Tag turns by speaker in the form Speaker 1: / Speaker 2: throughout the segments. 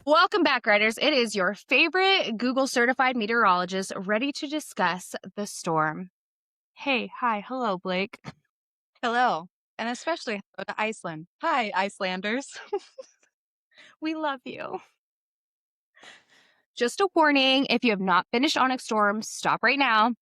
Speaker 1: Welcome back, writers. It is your favorite Google certified meteorologist ready to discuss the storm. Hey, hi, hello, Blake.
Speaker 2: Hello, and especially hello to Iceland. Hi, Icelanders.
Speaker 1: We love you. Just a warning, if you have not finished Onyx Storm, stop right now.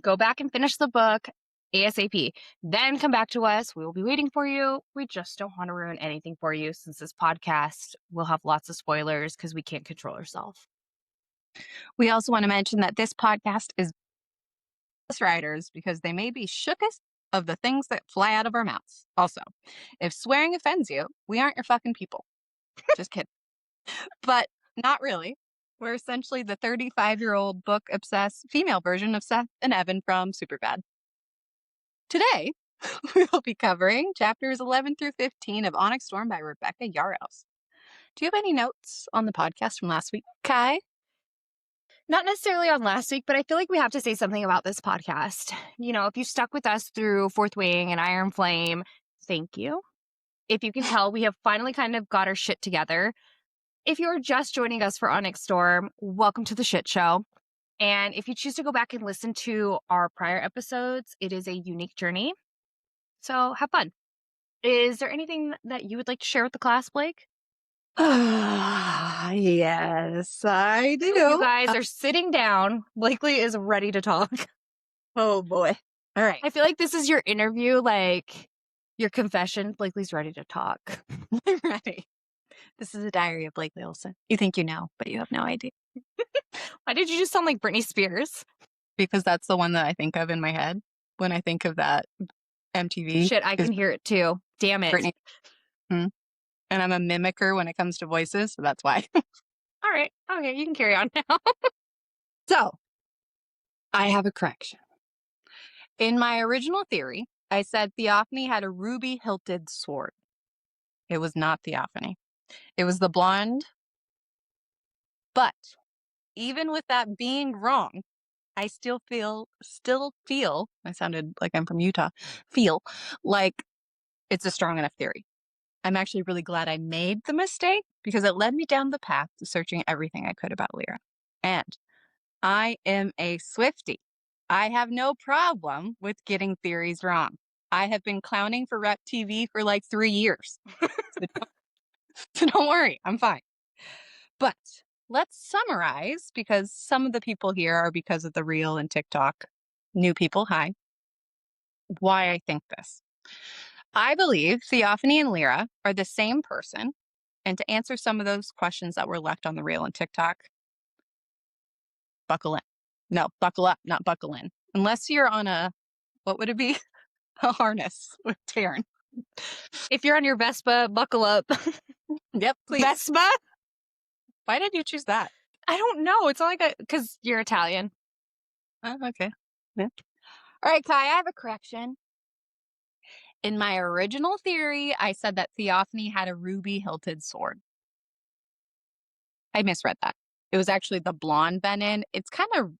Speaker 1: Go back and finish the book ASAP. Then come back to us. We will be waiting for you. We just don't want to ruin anything for you since this podcast will have lots of spoilers because we can't control ourselves.
Speaker 2: We also want to mention that this podcast is us writers because they may be shookest of the things that fly out of our mouths. Also, if swearing offends you, we aren't your fucking people. Just kidding. But not really. We're essentially the 35-year-old book-obsessed female version of Seth and Evan from Superbad. Today, we will be covering chapters 11 through 15 of Onyx Storm by Rebecca Yarros. Do you have any notes on the podcast from last week, Kai?
Speaker 1: Not necessarily on last week, but I feel like we have to say something about this podcast. You know, if you stuck with us through Fourth Wing and Iron Flame, thank you. If you can tell, we have finally kind of got our shit together. If you're just joining us for Onyx Storm, welcome to the shit show. And if you choose to go back and listen to our prior episodes, it is a unique journey. So have fun. Is there anything that you would like to share with the class, Blake?
Speaker 2: Yes, I do.
Speaker 1: You guys are sitting down. Blakely is ready to talk.
Speaker 2: Oh boy. All right.
Speaker 1: I feel like this is your interview, like your confession. Blakely's ready to talk.
Speaker 2: I'm ready. This is a diary of Blakely Olson. You think you know, but you have no idea.
Speaker 1: Why did you just sound like Britney Spears?
Speaker 2: Because that's the one that I think of in my head when I think of that MTV.
Speaker 1: Shit, I can hear it too. Damn it.
Speaker 2: Britney. And I'm a mimicker when it comes to voices, so that's why.
Speaker 1: All right. Okay, you can carry on now.
Speaker 2: So, I have a correction. In my original theory, I said Theophany had a ruby-hilted sword. It was not Theophany. It was the blonde. But even with that being wrong, I still feel, I sounded like I'm from Utah, feel like it's a strong enough theory. I'm actually really glad I made the mistake because it led me down the path to searching everything I could about Lyra. And I am a Swiftie. I have no problem with getting theories wrong. I have been clowning for Rep TV for like 3 years. So don't worry, I'm fine. But let's summarize because some of the people here are because of the Reel and TikTok. New people, hi. Why I think this. I believe Theophany and Lyra are the same person. And to answer some of those questions that were left on the Reel and TikTok, buckle in. No, buckle up, not buckle in. Unless you're on a, what would it be? A harness with Taryn.
Speaker 1: If you're on your Vespa, buckle up.
Speaker 2: Yep, please.
Speaker 1: Vespa?
Speaker 2: Why did you choose that?
Speaker 1: I don't know. It's not like because you're Italian.
Speaker 2: Oh, okay. Yeah. All right, Kai, I have a correction. In my original theory, I said that Theophany had a ruby-hilted sword. I misread that. It was actually the blonde Venin. It's kind of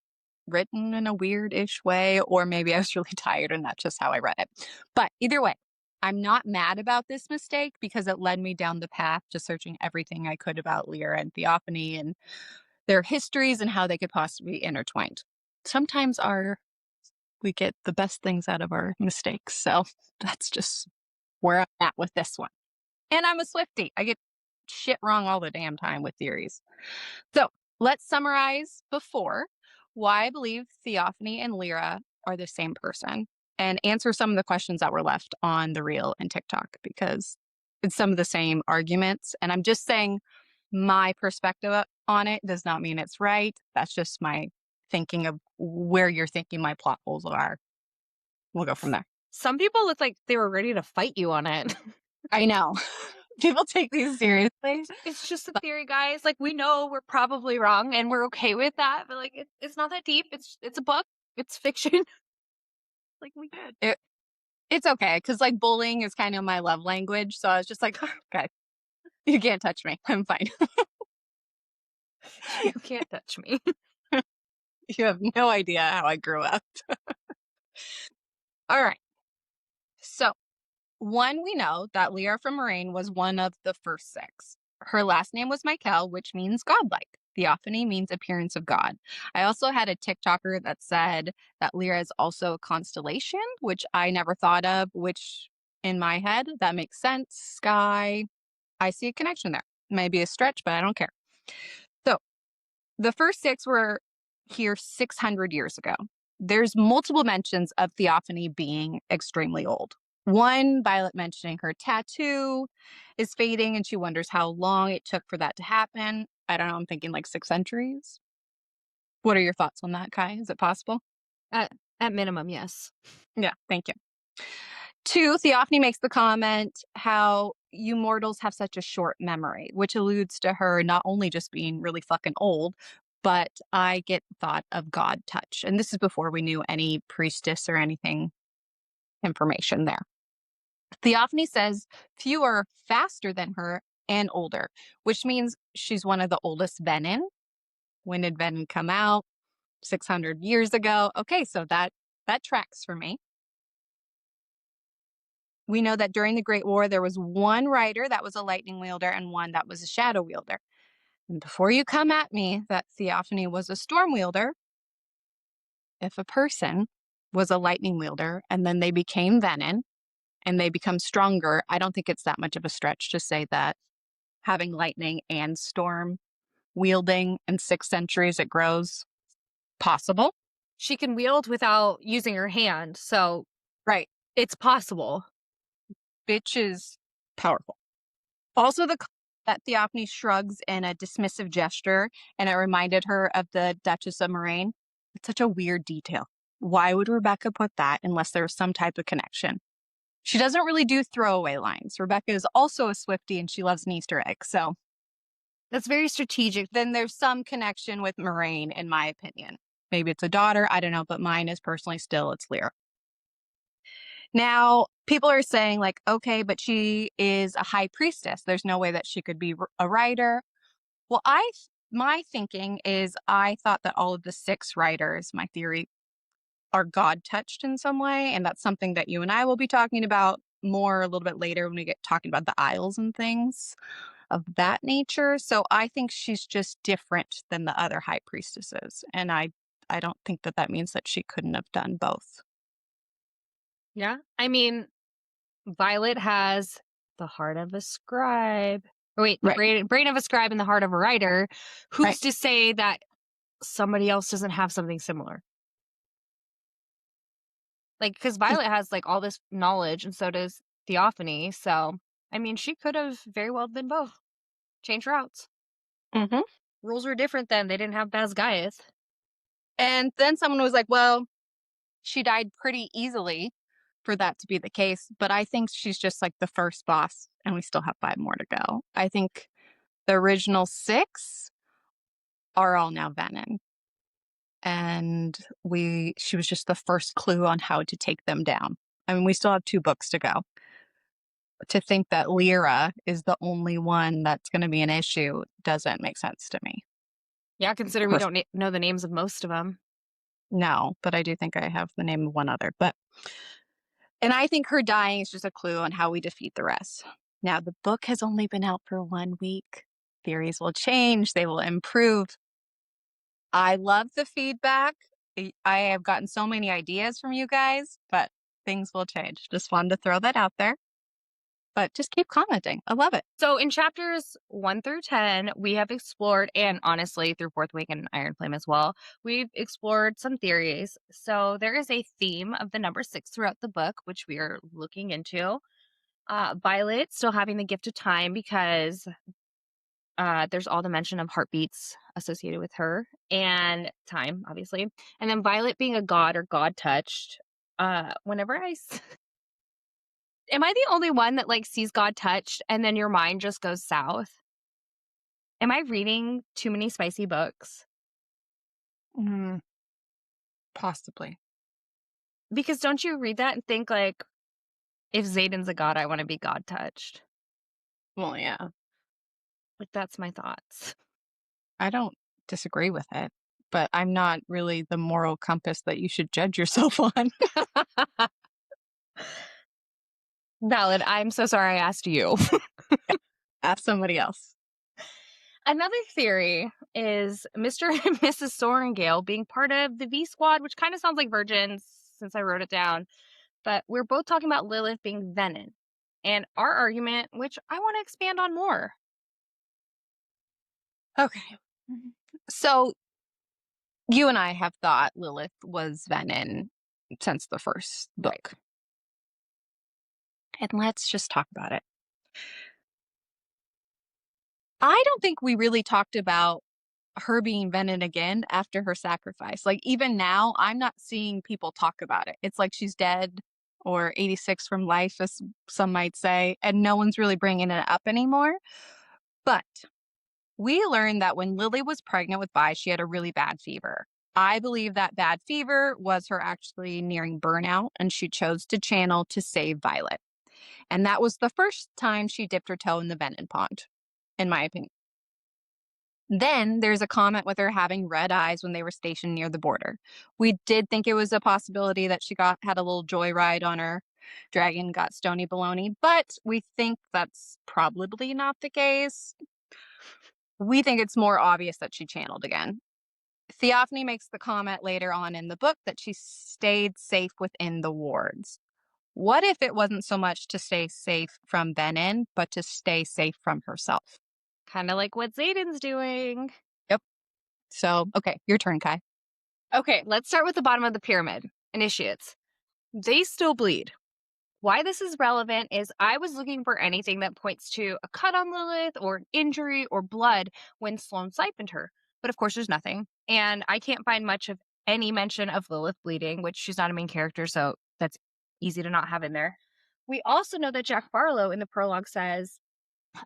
Speaker 2: written in a weird-ish way, or maybe I was really tired and that's just how I read it. But either way, I'm not mad about this mistake because it led me down the path to searching everything I could about Lyra and Theophany and their histories and how they could possibly be intertwined. Sometimes we get the best things out of our mistakes. So that's just where I'm at with this one. And I'm a Swiftie. I get shit wrong all the damn time with theories. So let's summarize before why I believe Theophany and Lyra are the same person and answer some of the questions that were left on the Reel and TikTok because it's some of the same arguments. And I'm just saying my perspective on it does not mean it's right. That's just my thinking of where you're thinking my plot holes are. We'll go from there.
Speaker 1: Some people look like they were ready to fight you on it.
Speaker 2: I know. People take these seriously.
Speaker 1: It's just a theory, guys. Like, we know we're probably wrong and we're okay with that, but like it's not that deep. It's a book. It's fiction. Like, we good.
Speaker 2: It's okay, because like bullying is kind of my love language. So I was just like, okay, you can't touch me. I'm fine.
Speaker 1: You can't touch me.
Speaker 2: You have no idea how I grew up. All right. So, one, we know that Lyra from Moraine was one of the first 6. Her last name was Michael, which means godlike. Theophany means appearance of God. I also had a TikToker that said that Lyra is also a constellation, which I never thought of, which in my head, that makes sense. Sky, I see a connection there. Maybe a stretch, but I don't care. So the first six were here 600 years ago. There's multiple mentions of Theophany being extremely old. One, Violet mentioning her tattoo is fading and she wonders how long it took for that to happen. I don't know, I'm thinking like 6 centuries. What are your thoughts on that, Kai? Is it possible?
Speaker 1: At minimum, yes.
Speaker 2: Yeah, thank you. Two, Theophany makes the comment how you mortals have such a short memory, which alludes to her not only just being really fucking old, but I get thought of God touch. And this is before we knew any priestess or anything information there. Theophany says few are faster than her and older, which means she's one of the oldest Venin. When did Venin come out? 600 years ago. Okay, so that tracks for me. We know that during the Great War, there was one rider that was a lightning wielder and one that was a shadow wielder. And before you come at me that Theophany was a storm wielder, if a person was a lightning wielder and then they became Venin and they become stronger, I don't think it's that much of a stretch to say that having lightning and storm wielding in 6 centuries it grows possible.
Speaker 1: She can wield without using her hand, so
Speaker 2: Right.
Speaker 1: it's possible.
Speaker 2: Bitch is powerful. Also, that Theophany shrugs in a dismissive gesture, and it reminded her of the Duchess of Moraine. It's such a weird detail. Why would Rebecca put that unless there was some type of connection? She doesn't really do throwaway lines. Rebecca is also a Swiftie, and she loves an Easter egg, so
Speaker 1: That's very strategic.
Speaker 2: then there's some connection with Moraine, in my opinion. Maybe it's a daughter, I don't know, but mine is personally still, it's Lyra. Now, people are saying, like, okay, but she is a high priestess. There's no way that she could be a writer. Well, my thinking is I thought that all of the 6 writers, my theory, are God touched in some way. And that's something that you and I will be talking about more a little bit later when we get talking about the Isles and things of that nature. So I think she's just different than the other high priestesses. And I don't think that that means that she couldn't have done both.
Speaker 1: Yeah. I mean, Violet has the heart of a scribe. Or wait, the
Speaker 2: Right.
Speaker 1: brain of a scribe and the heart of a writer. Who's
Speaker 2: Right.
Speaker 1: to say that somebody else doesn't have something similar? Like, because Violet has like all this knowledge, and so does Theophany. So, I mean, she could have very well been both. Change routes.
Speaker 2: Mm-hmm.
Speaker 1: Rules were different then. They didn't have Basgiath.
Speaker 2: And then someone was like, well, she died pretty easily for that to be the case. But I think she's just like the first boss, and we still have 5 more to go. I think the original 6 are all now Venin. And she was just the first clue on how to take them down. I mean, we still have 2 books to go. To think that Lyra is the only one that's going to be an issue doesn't make sense to me.
Speaker 1: Yeah, considering we don't know the names of most of them.
Speaker 2: No, but I do think I have the name of one other. And I think her dying is just a clue on how we defeat the rest. Now, the book has only been out for 1 week. Theories will change, they will improve. I love the feedback. I have gotten so many ideas from you guys, but things will change. Just wanted to throw that out there. But just keep commenting. I love it.
Speaker 1: So in chapters 1 through 10, we have explored, and honestly, through Fourth Wing and Iron Flame as well, we've explored some theories. So there is a theme of the number 6 throughout the book, which we are looking into. Violet still having the gift of time because there's all the mention of heartbeats associated with her and time, obviously. And then Violet being a god or god touched. Whenever am I the only one that like sees God touched and then your mind just goes south? Am I reading too many spicy books?
Speaker 2: Possibly.
Speaker 1: Because don't you read that and think like, if Zayden's a god, I want to be God touched.
Speaker 2: Well, yeah.
Speaker 1: Like that's my thoughts.
Speaker 2: I don't disagree with it, but I'm not really the moral compass that you should judge yourself on.
Speaker 1: Valid. I'm so sorry I asked you.
Speaker 2: Ask somebody else.
Speaker 1: Another theory is Mr. and Mrs. Sorengale being part of the V Squad, which kind of sounds like virgins since I wrote it down. But we're both talking about Lilith being Venom. And our argument, which I want to expand on more.
Speaker 2: Okay. So you and I have thought Lilith was Venom since the first book. And let's just talk about it. I don't think we really talked about her being Venom again after her sacrifice. Like, even now, I'm not seeing people talk about it. It's like she's dead or 86 from life, as some might say, and no one's really bringing it up anymore. But we learned that when Lily was pregnant with Vi, she had a really bad fever. I believe that bad fever was her actually nearing burnout, and she chose to channel to save Violet. And that was the first time she dipped her toe in the Venom pond, in my opinion. Then there's a comment with her having red eyes when they were stationed near the border. We did think it was a possibility that she had a little joyride on her dragon, got stony baloney, but we think that's probably not the case. We think it's more obvious that she channeled again. Theophany makes the comment later on in the book that she stayed safe within the wards. What if it wasn't so much to stay safe from Benin, but to stay safe from herself?
Speaker 1: Kind of like what Zayden's doing.
Speaker 2: Yep. So, okay, your turn, Kai.
Speaker 1: Okay, let's start with the bottom of the pyramid. Initiates. They still bleed. Why this is relevant is I was looking for anything that points to a cut on Lilith or an injury or blood when Sloane siphoned her. But of course, there's nothing. And I can't find much of any mention of Lilith bleeding, which she's not a main character, so that's easy to not have in there. We also know that Jack Barlow in the prologue says,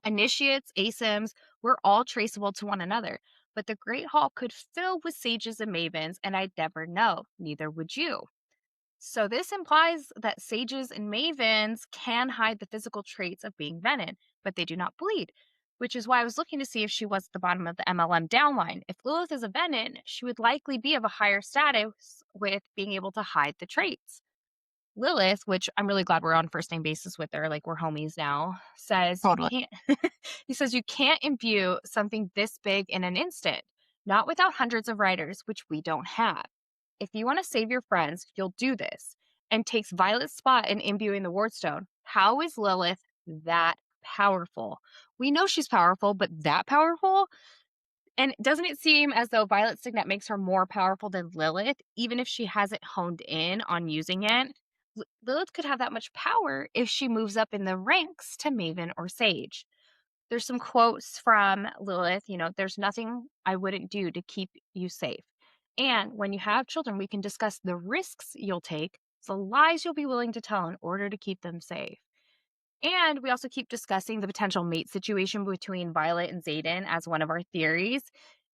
Speaker 1: initiates, ASIMs, we're all traceable to one another. But the Great Hall could fill with sages and mavens, and I'd never know. Neither would you. So this implies that sages and mavens can hide the physical traits of being Venom, but they do not bleed, which is why I was looking to see if she was at the bottom of the MLM downline. If Lilith is a Venom, she would likely be of a higher status with being able to hide the traits. Lilith, which I'm really glad we're on first name basis with her, like we're homies now, says
Speaker 2: Totally.
Speaker 1: you can't he says you can't imbue something this big in an instant, not without hundreds of writers, which we don't have. If you want to save your friends, you'll do this. And takes Violet's spot in imbuing the Wardstone. How is Lilith that powerful? We know she's powerful, but that powerful? And doesn't it seem as though Violet's signet makes her more powerful than Lilith, even if she hasn't honed in on using it? Lilith could have that much power if she moves up in the ranks to Maven or Sage. There's some quotes from Lilith, there's nothing I wouldn't do to keep you safe. And when you have children, we can discuss the risks you'll take, the lies you'll be willing to tell in order to keep them safe. And we also keep discussing the potential mate situation between Violet and Xaden as one of our theories.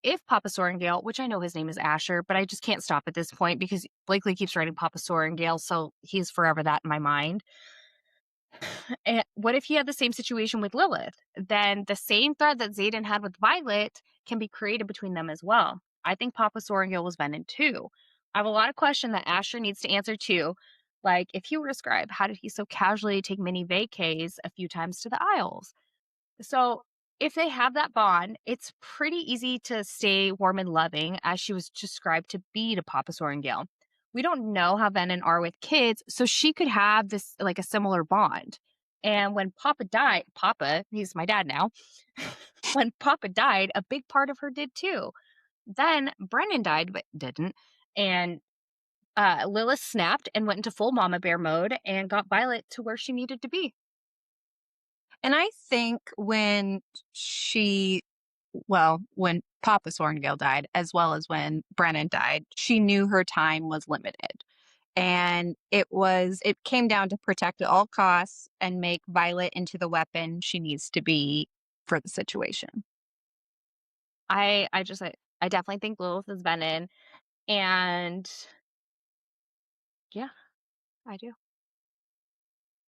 Speaker 1: If Papa Sorengale, which I know his name is Asher, but I just can't stop at this point because Blakely keeps writing Papa Sorengale, so he's forever that in my mind. And what if he had the same situation with Lilith? Then the same thread that Xaden had with Violet can be created between them as well. I think Papa Sorengale was Venom too. I have a lot of questions that Asher needs to answer too. Like, if he were a scribe, how did he so casually take mini vacays a few times to the Isles? So, if they have that bond, it's pretty easy to stay warm and loving, as she was described to be to Papa Sorengale. We don't know how Venom are with kids, so she could have this, like, a similar bond. And when Papa died, he's my dad now, when Papa died, a big part of her did too. Then Brennan died, but didn't. And Lilith snapped and went into full mama bear mode and got Violet to where she needed to be.
Speaker 2: And I think when when Papa Sorengale died, as well as when Brennan died, she knew her time was limited. And it came down to protect at all costs and make Violet into the weapon she needs to be for the situation.
Speaker 1: I definitely think Lilith has been in, and yeah, I do.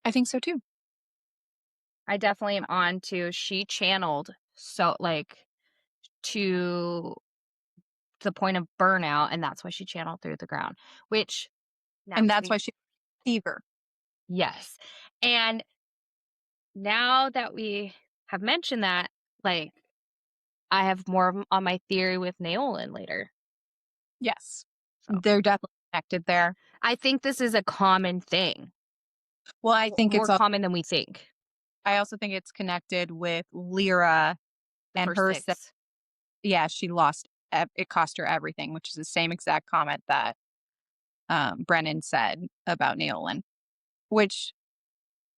Speaker 2: I think so too.
Speaker 1: I definitely am on to she channeled so to the point of burnout, and that's why she channeled through the ground.
Speaker 2: And that's why she fever.
Speaker 1: Yes. And now that we have mentioned that, I have more on my theory with Naolin later.
Speaker 2: Yes.
Speaker 1: So.
Speaker 2: They're definitely connected there.
Speaker 1: I think this is a common thing.
Speaker 2: Well, I think
Speaker 1: more
Speaker 2: it's
Speaker 1: common than we think.
Speaker 2: I also think it's connected with Lyra and her. Yeah, she lost. It cost her everything, which is the same exact comment that Brennan said about Naolin, which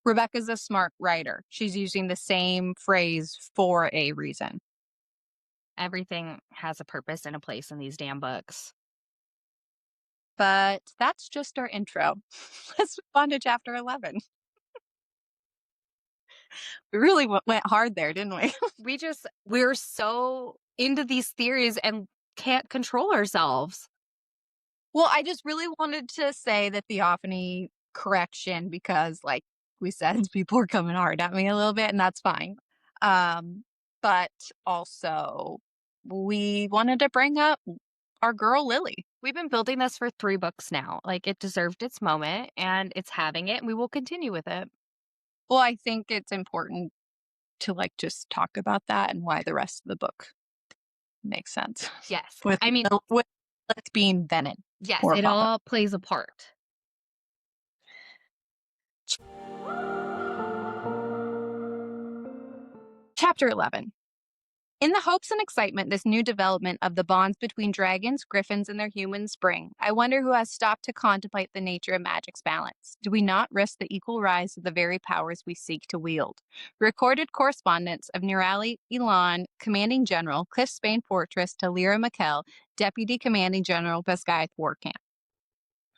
Speaker 2: Rebecca's a smart writer. She's using the same phrase for a reason.
Speaker 1: Everything has a purpose and a place in these damn books.
Speaker 2: But that's just our intro. Let's move on to chapter 11. We really went hard there, didn't we?
Speaker 1: We're so into these theories and can't control ourselves.
Speaker 2: Well, I just really wanted to say the theophany correction because, like we said, people were coming hard at me a little bit, and that's fine. But also, we wanted to bring up our girl Lily.
Speaker 1: We've been building this for 3 books now. Like, it deserved its moment, and it's having it, and we will continue with it.
Speaker 2: Well, I think it's important to, like, just talk about that and why the rest of the book makes sense.
Speaker 1: Yes.
Speaker 2: With being Venom.
Speaker 1: Yes, it all plays a part.
Speaker 2: Chapter 11. In the hopes and excitement this new development of the bonds between dragons, griffins, and their humans bring, I wonder who has stopped to contemplate the nature of magic's balance. Do we not risk the equal rise of the very powers we seek to wield? Recorded correspondence of Nirali Elan, Commanding General, Cliffsbane Fortress, to Lyra Mikkel, Deputy Commanding General, Basgiath War Camp.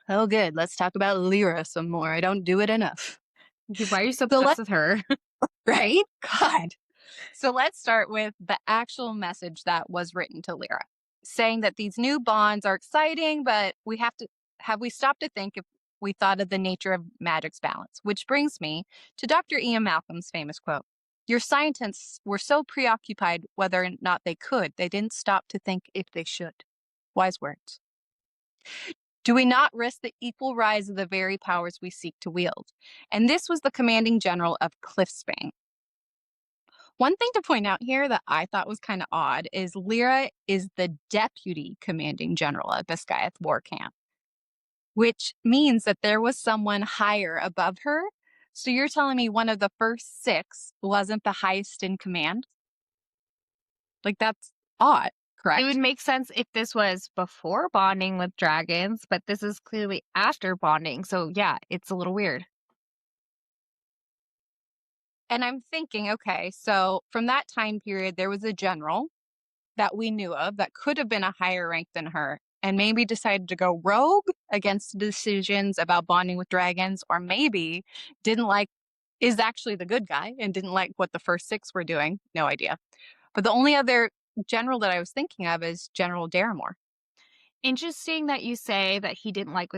Speaker 2: Oh, good. Let's talk about Lyra some more. I don't do it enough.
Speaker 1: Why are you so obsessed with her?
Speaker 2: Right? God. So let's start with the actual message that was written to Lyra, saying that these new bonds are exciting, but we stopped to think if we thought of the nature of magic's balance, which brings me to Dr. Ian Malcolm's famous quote. Your scientists were so preoccupied whether or not they could, they didn't stop to think if they should. Wise words. Do we not risk the equal rise of the very powers we seek to wield? And this was the commanding general of Cliffsbane. One thing to point out here that I thought was kind of odd is Lyra is the deputy commanding general at Basgiath War Camp, which means that there was someone higher above her. So you're telling me one of the first 6 wasn't the highest in command? Like, that's odd, correct?
Speaker 1: It would make sense if this was before bonding with dragons, but this is clearly after bonding. So yeah, it's a little weird.
Speaker 2: And I'm thinking, okay, so from that time period, there was a general that we knew of that could have been a higher rank than her and maybe decided to go rogue against decisions about bonding with dragons, or maybe is actually the good guy and didn't like what the first 6 were doing. No idea. But the only other general that I was thinking of is General Daramore.
Speaker 1: Interesting that you say that he didn't like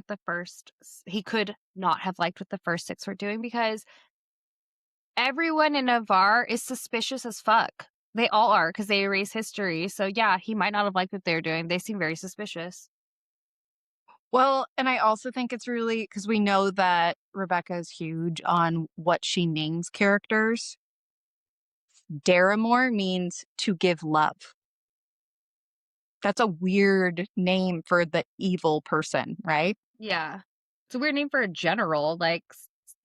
Speaker 1: he could not have liked what the first 6 were doing, because everyone in Navarre is suspicious as fuck. They all are, because they erase history. So yeah, he might not have liked what they're doing. They seem very suspicious.
Speaker 2: Well, and I also think it's really because we know that Rebecca is huge on what she names characters. Daramore means to give love. That's a weird name for the evil person, right?
Speaker 1: Yeah. It's a weird name for a general, like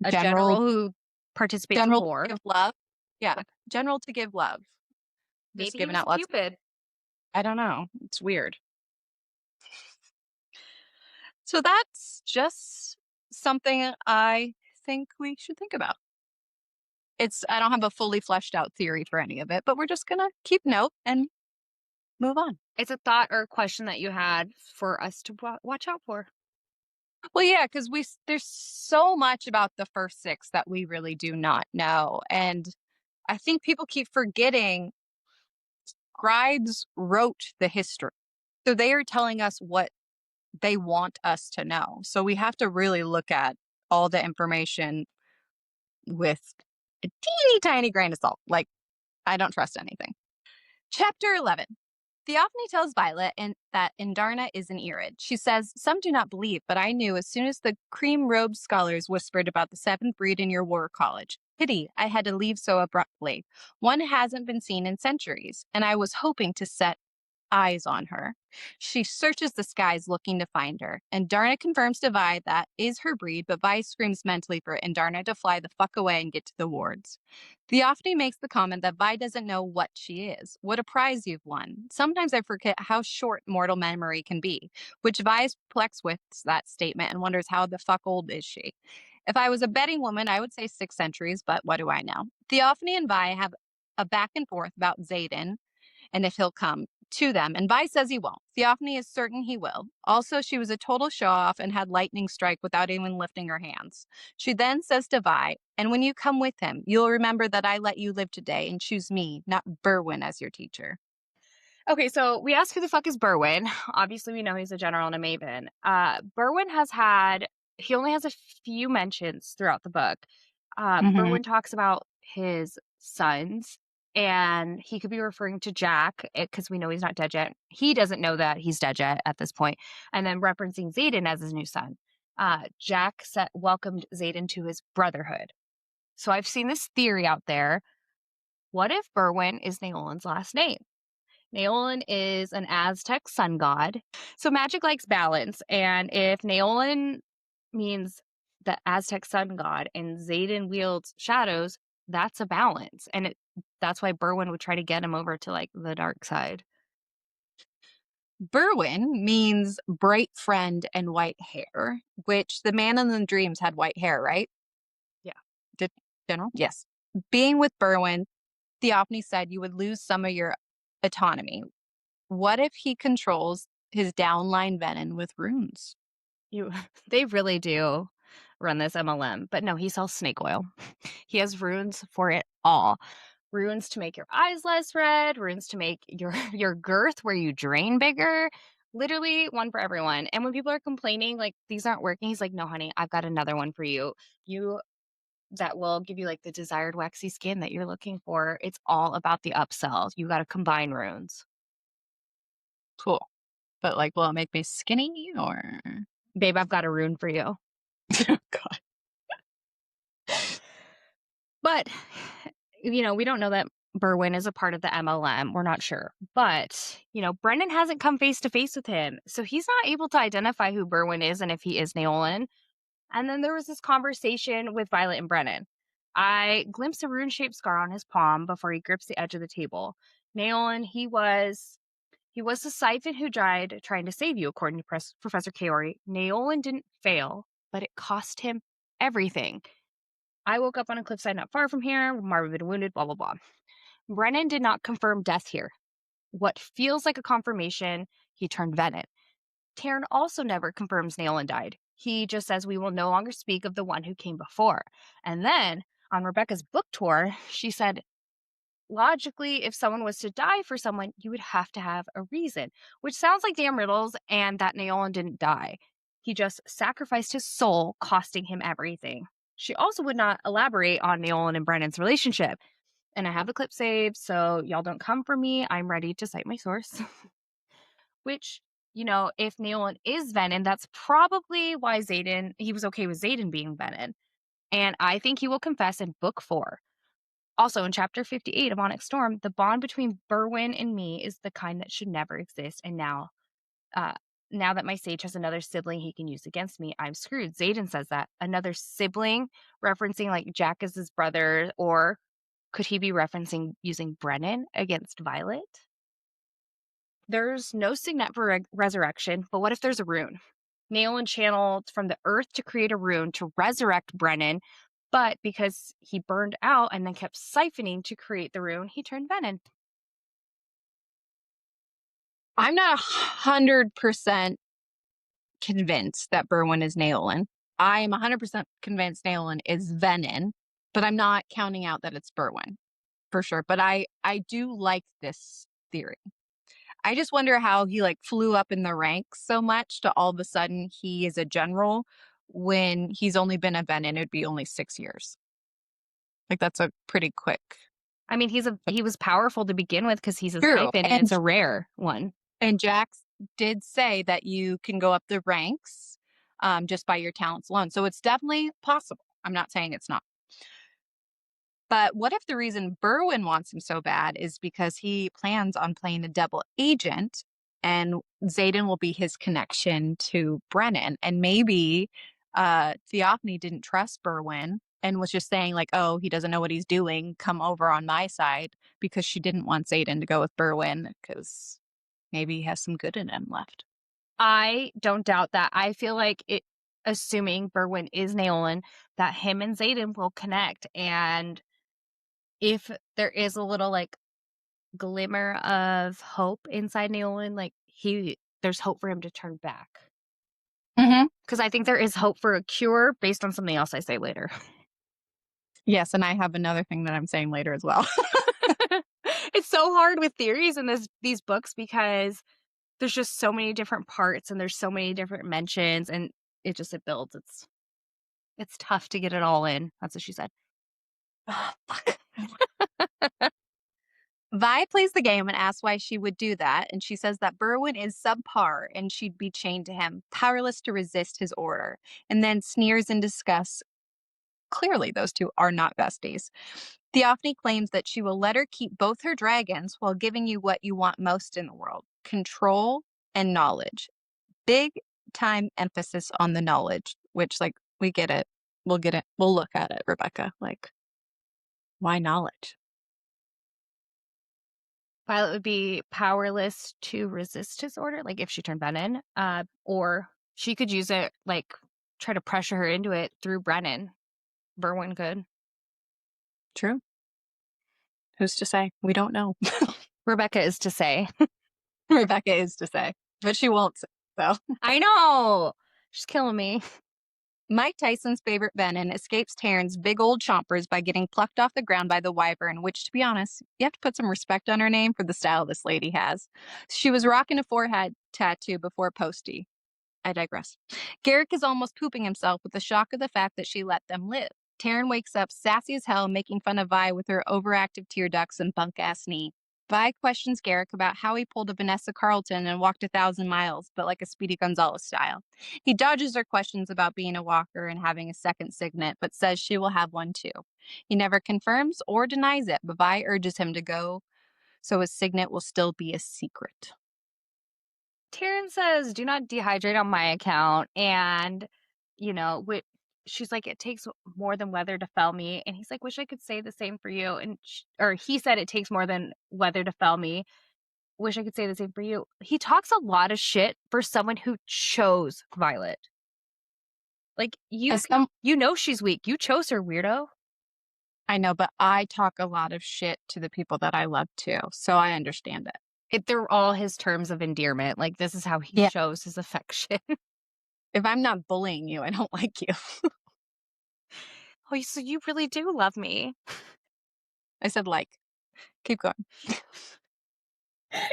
Speaker 1: a general who participates in war.
Speaker 2: To give love. Yeah, general to give love.
Speaker 1: Maybe
Speaker 2: Just giving
Speaker 1: he was
Speaker 2: out lots.
Speaker 1: Cupid.
Speaker 2: I don't know. It's weird. So that's just something I think we should think about. I don't have a fully fleshed out theory for any of it, but we're just going to keep note and move on.
Speaker 1: It's a thought or a question that you had for us to watch out for.
Speaker 2: Well, yeah, because there's so much about the first 6 that we really do not know. And I think people keep forgetting scribes wrote the history. So they are telling us what they want us to know. So we have to really look at all the information with a teeny tiny grain of salt. Like, I don't trust anything. Chapter 11. Theophany tells Violet that Indarna is an Irid. She says, some do not believe, but I knew as soon as the cream-robed scholars whispered about the 7th breed in your war college. Pity I had to leave so abruptly. One hasn't been seen in centuries, and I was hoping to set eyes on her. She searches the skies looking to find her, and Darna confirms to Vi that is her breed, but Vi screams mentally for Darna to fly the fuck away and get to the wards. Theophany makes the comment that Vi doesn't know what she is. What a prize you've won. Sometimes I forget how short mortal memory can be, which Vi is perplexed with that statement and wonders how the fuck old is she. If I was a betting woman, I would say 6 centuries, but what do I know? Theophany and Vi have a back and forth about Xaden and if he'll come to them, and Vi says he won't. Theophany is certain he will. Also, she was a total show-off and had lightning strike without even lifting her hands. She then says to Vi, and when you come with him, you'll remember that I let you live today and choose me, not Berwyn, as your teacher.
Speaker 1: Okay, so we asked who the fuck is Berwyn. Obviously, we know he's a general and a maven. Berwyn he only has a few mentions throughout the book. Berwyn talks about his sons, and he could be referring to Jack because we know he's not dead yet. He doesn't know that he's dead yet at this point, and then referencing Xaden as his new son. Jack welcomed Xaden to his brotherhood. So I've seen this theory out there. What if Berwyn is Naolin's last name? Naolin is an Aztec sun god. So magic likes balance. And if Naolin means the Aztec sun god and Xaden wields shadows, that's a balance. And that's why Berwyn would try to get him over to like the dark side.
Speaker 2: Berwyn means bright friend and white hair, which the man in the dreams had white hair, right?
Speaker 1: Yeah.
Speaker 2: General? Yes. Being with Berwyn, Theophany said you would lose some of your autonomy. What if he controls his downline venom with runes?
Speaker 1: They really do run this MLM, but no, he sells snake oil. He has runes for it all. Runes to make your eyes less red, runes to make your girth where you drain bigger. Literally one for everyone. And when people are complaining like these aren't working, he's like, "No, honey, I've got another one for you. That will give you like the desired waxy skin that you're looking for." It's all about the upsell. You got to combine runes.
Speaker 2: Cool. But like, will it make me skinny or?
Speaker 1: Babe, I've got a rune for you.
Speaker 2: God.
Speaker 1: But, we don't know that Berwyn is a part of the MLM. We're not sure. But, Brennan hasn't come face to face with him. So he's not able to identify who Berwyn is and if he is Naolin. And then there was this conversation with Violet and Brennan. I glimpsed a rune-shaped scar on his palm before he grips the edge of the table. Naolin, he was the siphon who died trying to save you, according to Professor Kaori. Naolin didn't fail, but it cost him everything. I woke up on a cliffside not far from here. Marvin had been wounded, blah, blah, blah. Brennan did not confirm death here. What feels like a confirmation, he turned venom. Taryn also never confirms Naolin died. He just says we will no longer speak of the one who came before. And then on Rebecca's book tour, she said, logically, if someone was to die for someone, you would have to have a reason, which sounds like damn riddles and that Naolin didn't die. He just sacrificed his soul, costing him everything. She also would not elaborate on Naolin and Brennan's relationship. And I have the clip saved, so y'all don't come for me. I'm ready to cite my source. Which, if Naolin is Venom, that's probably why he was okay with Xaden being Venom. And I think he will confess in book 4. Also, in chapter 58 of Onyx Storm, the bond between Berwyn and me is the kind that should never exist. And now that my sage has another sibling he can use against me, I'm screwed. Xaden says that. Another sibling, referencing like Jack as his brother, or could he be referencing using Brennan against Violet? There's no signet for resurrection, but what if there's a rune? Naolin channeled from the earth to create a rune to resurrect Brennan, but because he burned out and then kept siphoning to create the rune, he turned venom.
Speaker 2: I'm not 100% convinced that Berwyn is Naolin. I am 100% convinced Naolin is Venom, but I'm not counting out that it's Berwyn for sure. But I do like this theory. I just wonder how he like flew up in the ranks so much to all of a sudden he is a general when he's only been a Venom. It'd be only 6 years. Like that's a pretty quick.
Speaker 1: I mean, he was powerful to begin with because he's a
Speaker 2: True.
Speaker 1: siphon and it's a rare one.
Speaker 2: And Jax did say that you can go up the ranks just by your talents alone. So it's definitely possible. I'm not saying it's not. But what if the reason Berwin wants him so bad is because he plans on playing a double agent and Xaden will be his connection to Brennan? And maybe Theophany didn't trust Berwin and was just saying, like, oh, he doesn't know what he's doing. Come over on my side, because she didn't want Xaden to go with Berwin because maybe he has some good in him left.
Speaker 1: I don't doubt that. I feel like it, assuming Berwin is Naolin, that him and Xaden will connect. And if there is a little like glimmer of hope inside Naolin, like there's hope for him to turn back.
Speaker 2: Mm-hmm.
Speaker 1: Because I think there is hope for a cure based on something else I say later.
Speaker 2: Yes, and I have another thing that I'm saying later as well.
Speaker 1: It's so hard with theories in these books because there's just so many different parts and there's so many different mentions and it builds. It's tough to get it all in. That's what she said.
Speaker 2: Oh, fuck. Vi plays the game and asks why she would do that, and she says that Berwin is subpar and she'd be chained to him, powerless to resist his order, and then sneers in disgust. Clearly, those two are not besties. Theophany claims that she will let her keep both her dragons while giving you what you want most in the world: control and knowledge. Big time emphasis on the knowledge, which, like, we get it. We'll get it. We'll look at it, Rebecca. Like, why knowledge?
Speaker 1: Violet would be powerless to resist his order, like if she turned Brennan, or she could use it, like try to pressure her into it through Brennan. Berwin could.
Speaker 2: True. Who's to say? We don't know.
Speaker 1: Rebecca is to say.
Speaker 2: Rebecca is to say, but she won't say so.
Speaker 1: I know. She's killing me.
Speaker 2: Mike Tyson's favorite Venom escapes Taryn's big old chompers by getting plucked off the ground by the wyvern, which, to be honest, you have to put some respect on her name for the style this lady has. She was rocking a forehead tattoo before Posty. I digress. Garrick is almost pooping himself with the shock of the fact that she let them live. Taryn wakes up sassy as hell, making fun of Vi with her overactive tear ducts and bunk-ass knee. Vi questions Garrick about how he pulled a Vanessa Carlton and walked 1,000 miles, but like a Speedy Gonzalez style. He dodges her questions about being a walker and having a second signet, but says she will have one too. He never confirms or denies it, but Vi urges him to go so his signet will still be a secret.
Speaker 1: Taryn says, do not dehydrate on my account. And, she's like, it takes more than weather to fell me. And he's like, wish I could say the same for you. And or he said, it takes more than weather to fell me. Wish I could say the same for you. He talks a lot of shit for someone who chose Violet. Like, you know she's weak. You chose her, weirdo.
Speaker 2: I know, but I talk a lot of shit to the people that I love too, so I understand it.
Speaker 1: They're all his terms of endearment. Like, this is how he shows his affection.
Speaker 2: If I'm not bullying you, I don't like you.
Speaker 1: Oh, so you really do love me.
Speaker 2: I said like. Keep going.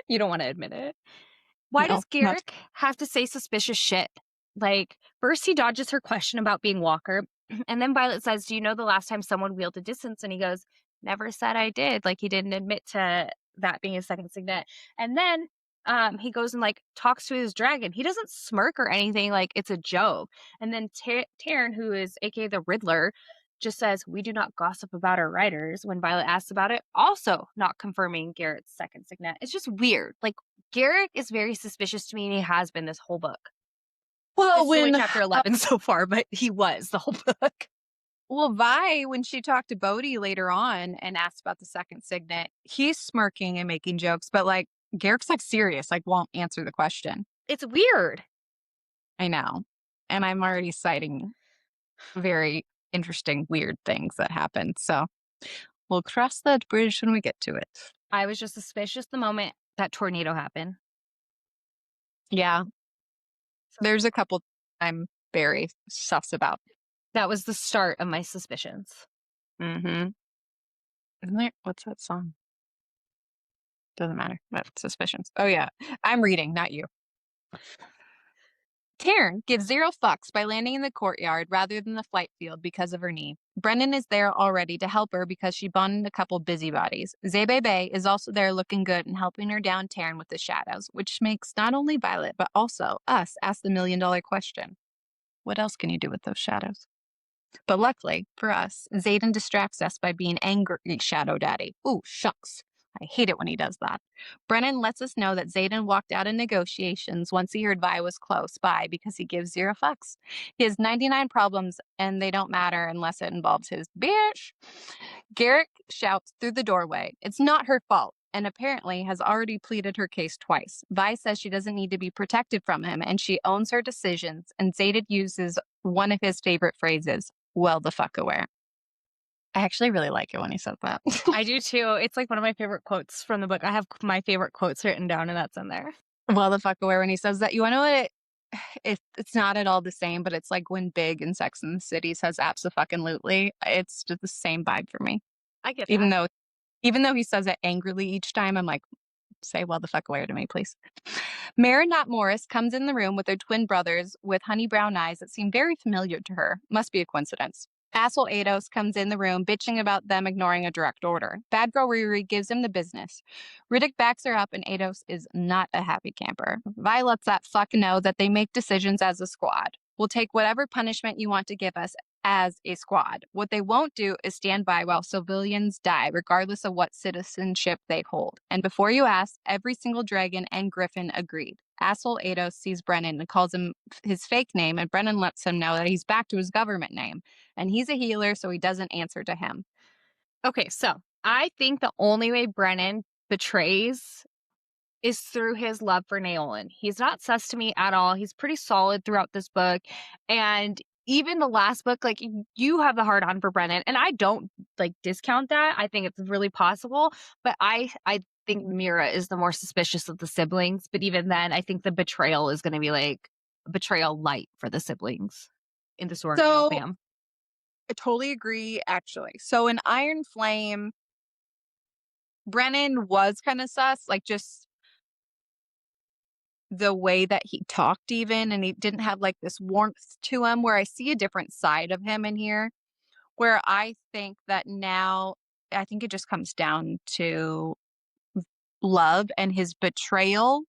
Speaker 1: You don't want to admit it. Why does Garrick have to say suspicious shit? Like, first he dodges her question about being Walker, and then Violet says, do you know the last time someone wielded distance? And he goes, never said I did. Like, he didn't admit to that being his second signet. And then he goes and, like, talks to his dragon. He doesn't smirk or anything, like it's a joke. And then Taryn, who is aka the Riddler, just says, we do not gossip about our writers, when Violet asks about it, also not confirming Garrett's second signet. It's just weird. Like, Garrick is very suspicious to me, and he has been this whole book.
Speaker 2: Well, when
Speaker 1: chapter 11 so far, but he was the whole book.
Speaker 2: Well, Vi, when she talked to Bodhi later on and asked about the second signet, he's smirking and making jokes, but like Garrick's like serious, like won't answer the question.
Speaker 1: It's weird.
Speaker 2: I know. And I'm already citing very interesting, weird things that happened. So we'll cross that bridge when we get to it.
Speaker 1: I was just suspicious the moment that tornado happened.
Speaker 2: Yeah. There's a couple I'm very sus about.
Speaker 1: That was the start of my suspicions.
Speaker 2: Mm-hmm. Isn't there? What's that song? Doesn't matter. But suspicions. Oh, yeah. I'm reading, not you. Taryn gives 0 fucks by landing in the courtyard rather than the flight field because of her knee. Brennan is there already to help her because she bonded a couple busybodies. Zebebe is also there looking good and helping her down Taryn with the shadows, which makes not only Violet, but also us ask the $1 million question. What else can you do with those shadows? But luckily for us, Xaden distracts us by being angry Shadow Daddy. Ooh, shucks. I hate it when he does that. Brennan lets us know that Xaden walked out of negotiations once he heard Vi was close by because he gives 0 fucks. He has 99 problems and they don't matter unless it involves his bitch. Garrick shouts through the doorway. It's not her fault, and apparently has already pleaded her case twice. Vi says she doesn't need to be protected from him, and she owns her decisions, and Xaden uses one of his favorite phrases, well the fuck aware. I actually really like it when he says that.
Speaker 1: I do too. It's like one of my favorite quotes from the book. I have my favorite quotes written down, and that's in there.
Speaker 2: Well the fuck aware when he says that. You want to know what it's not at all the same, but it's like when Big in Sex and the City says abso-fucking-lutely. It's just the same vibe for me.
Speaker 1: I get
Speaker 2: Even
Speaker 1: that.
Speaker 2: though he says it angrily each time, I'm like, say well the fuck aware to me, please. Mara Not Morris comes in the room with her twin brothers with honey brown eyes that seem very familiar to her. Must be a coincidence. Asshole Ados comes in the room, bitching about them ignoring a direct order. Bad girl Riri gives him the business. Riddick backs her up, and Ados is not a happy camper. Vi lets that fuck know that they make decisions as a squad. We'll take whatever punishment you want to give us as a squad. What they won't do is stand by while civilians die, regardless of what citizenship they hold. And before you ask, every single dragon and griffin agreed. Asshole Ados sees Brennan and calls him his fake name, and Brennan lets him know that he's back to his government name. And he's a healer, so he doesn't answer to him.
Speaker 1: Okay, so I think the only way Brennan betrays is through his love for Naolan. He's not sus to me at all. He's pretty solid throughout this book. And even the last book, like, you have the hard on for Brennan. And I don't like discount that. I think it's really possible. But I think Mira is the more suspicious of the siblings. But even then, I think the betrayal is going to be like betrayal light for the siblings in the Sorrento fam.
Speaker 2: I totally agree, actually. So in Iron Flame, Brennan was kind of sus, like just the way that he talked even, and he didn't have like this warmth to him, where I see a different side of him in here, where I think that now, I think it just comes down to love, and his betrayal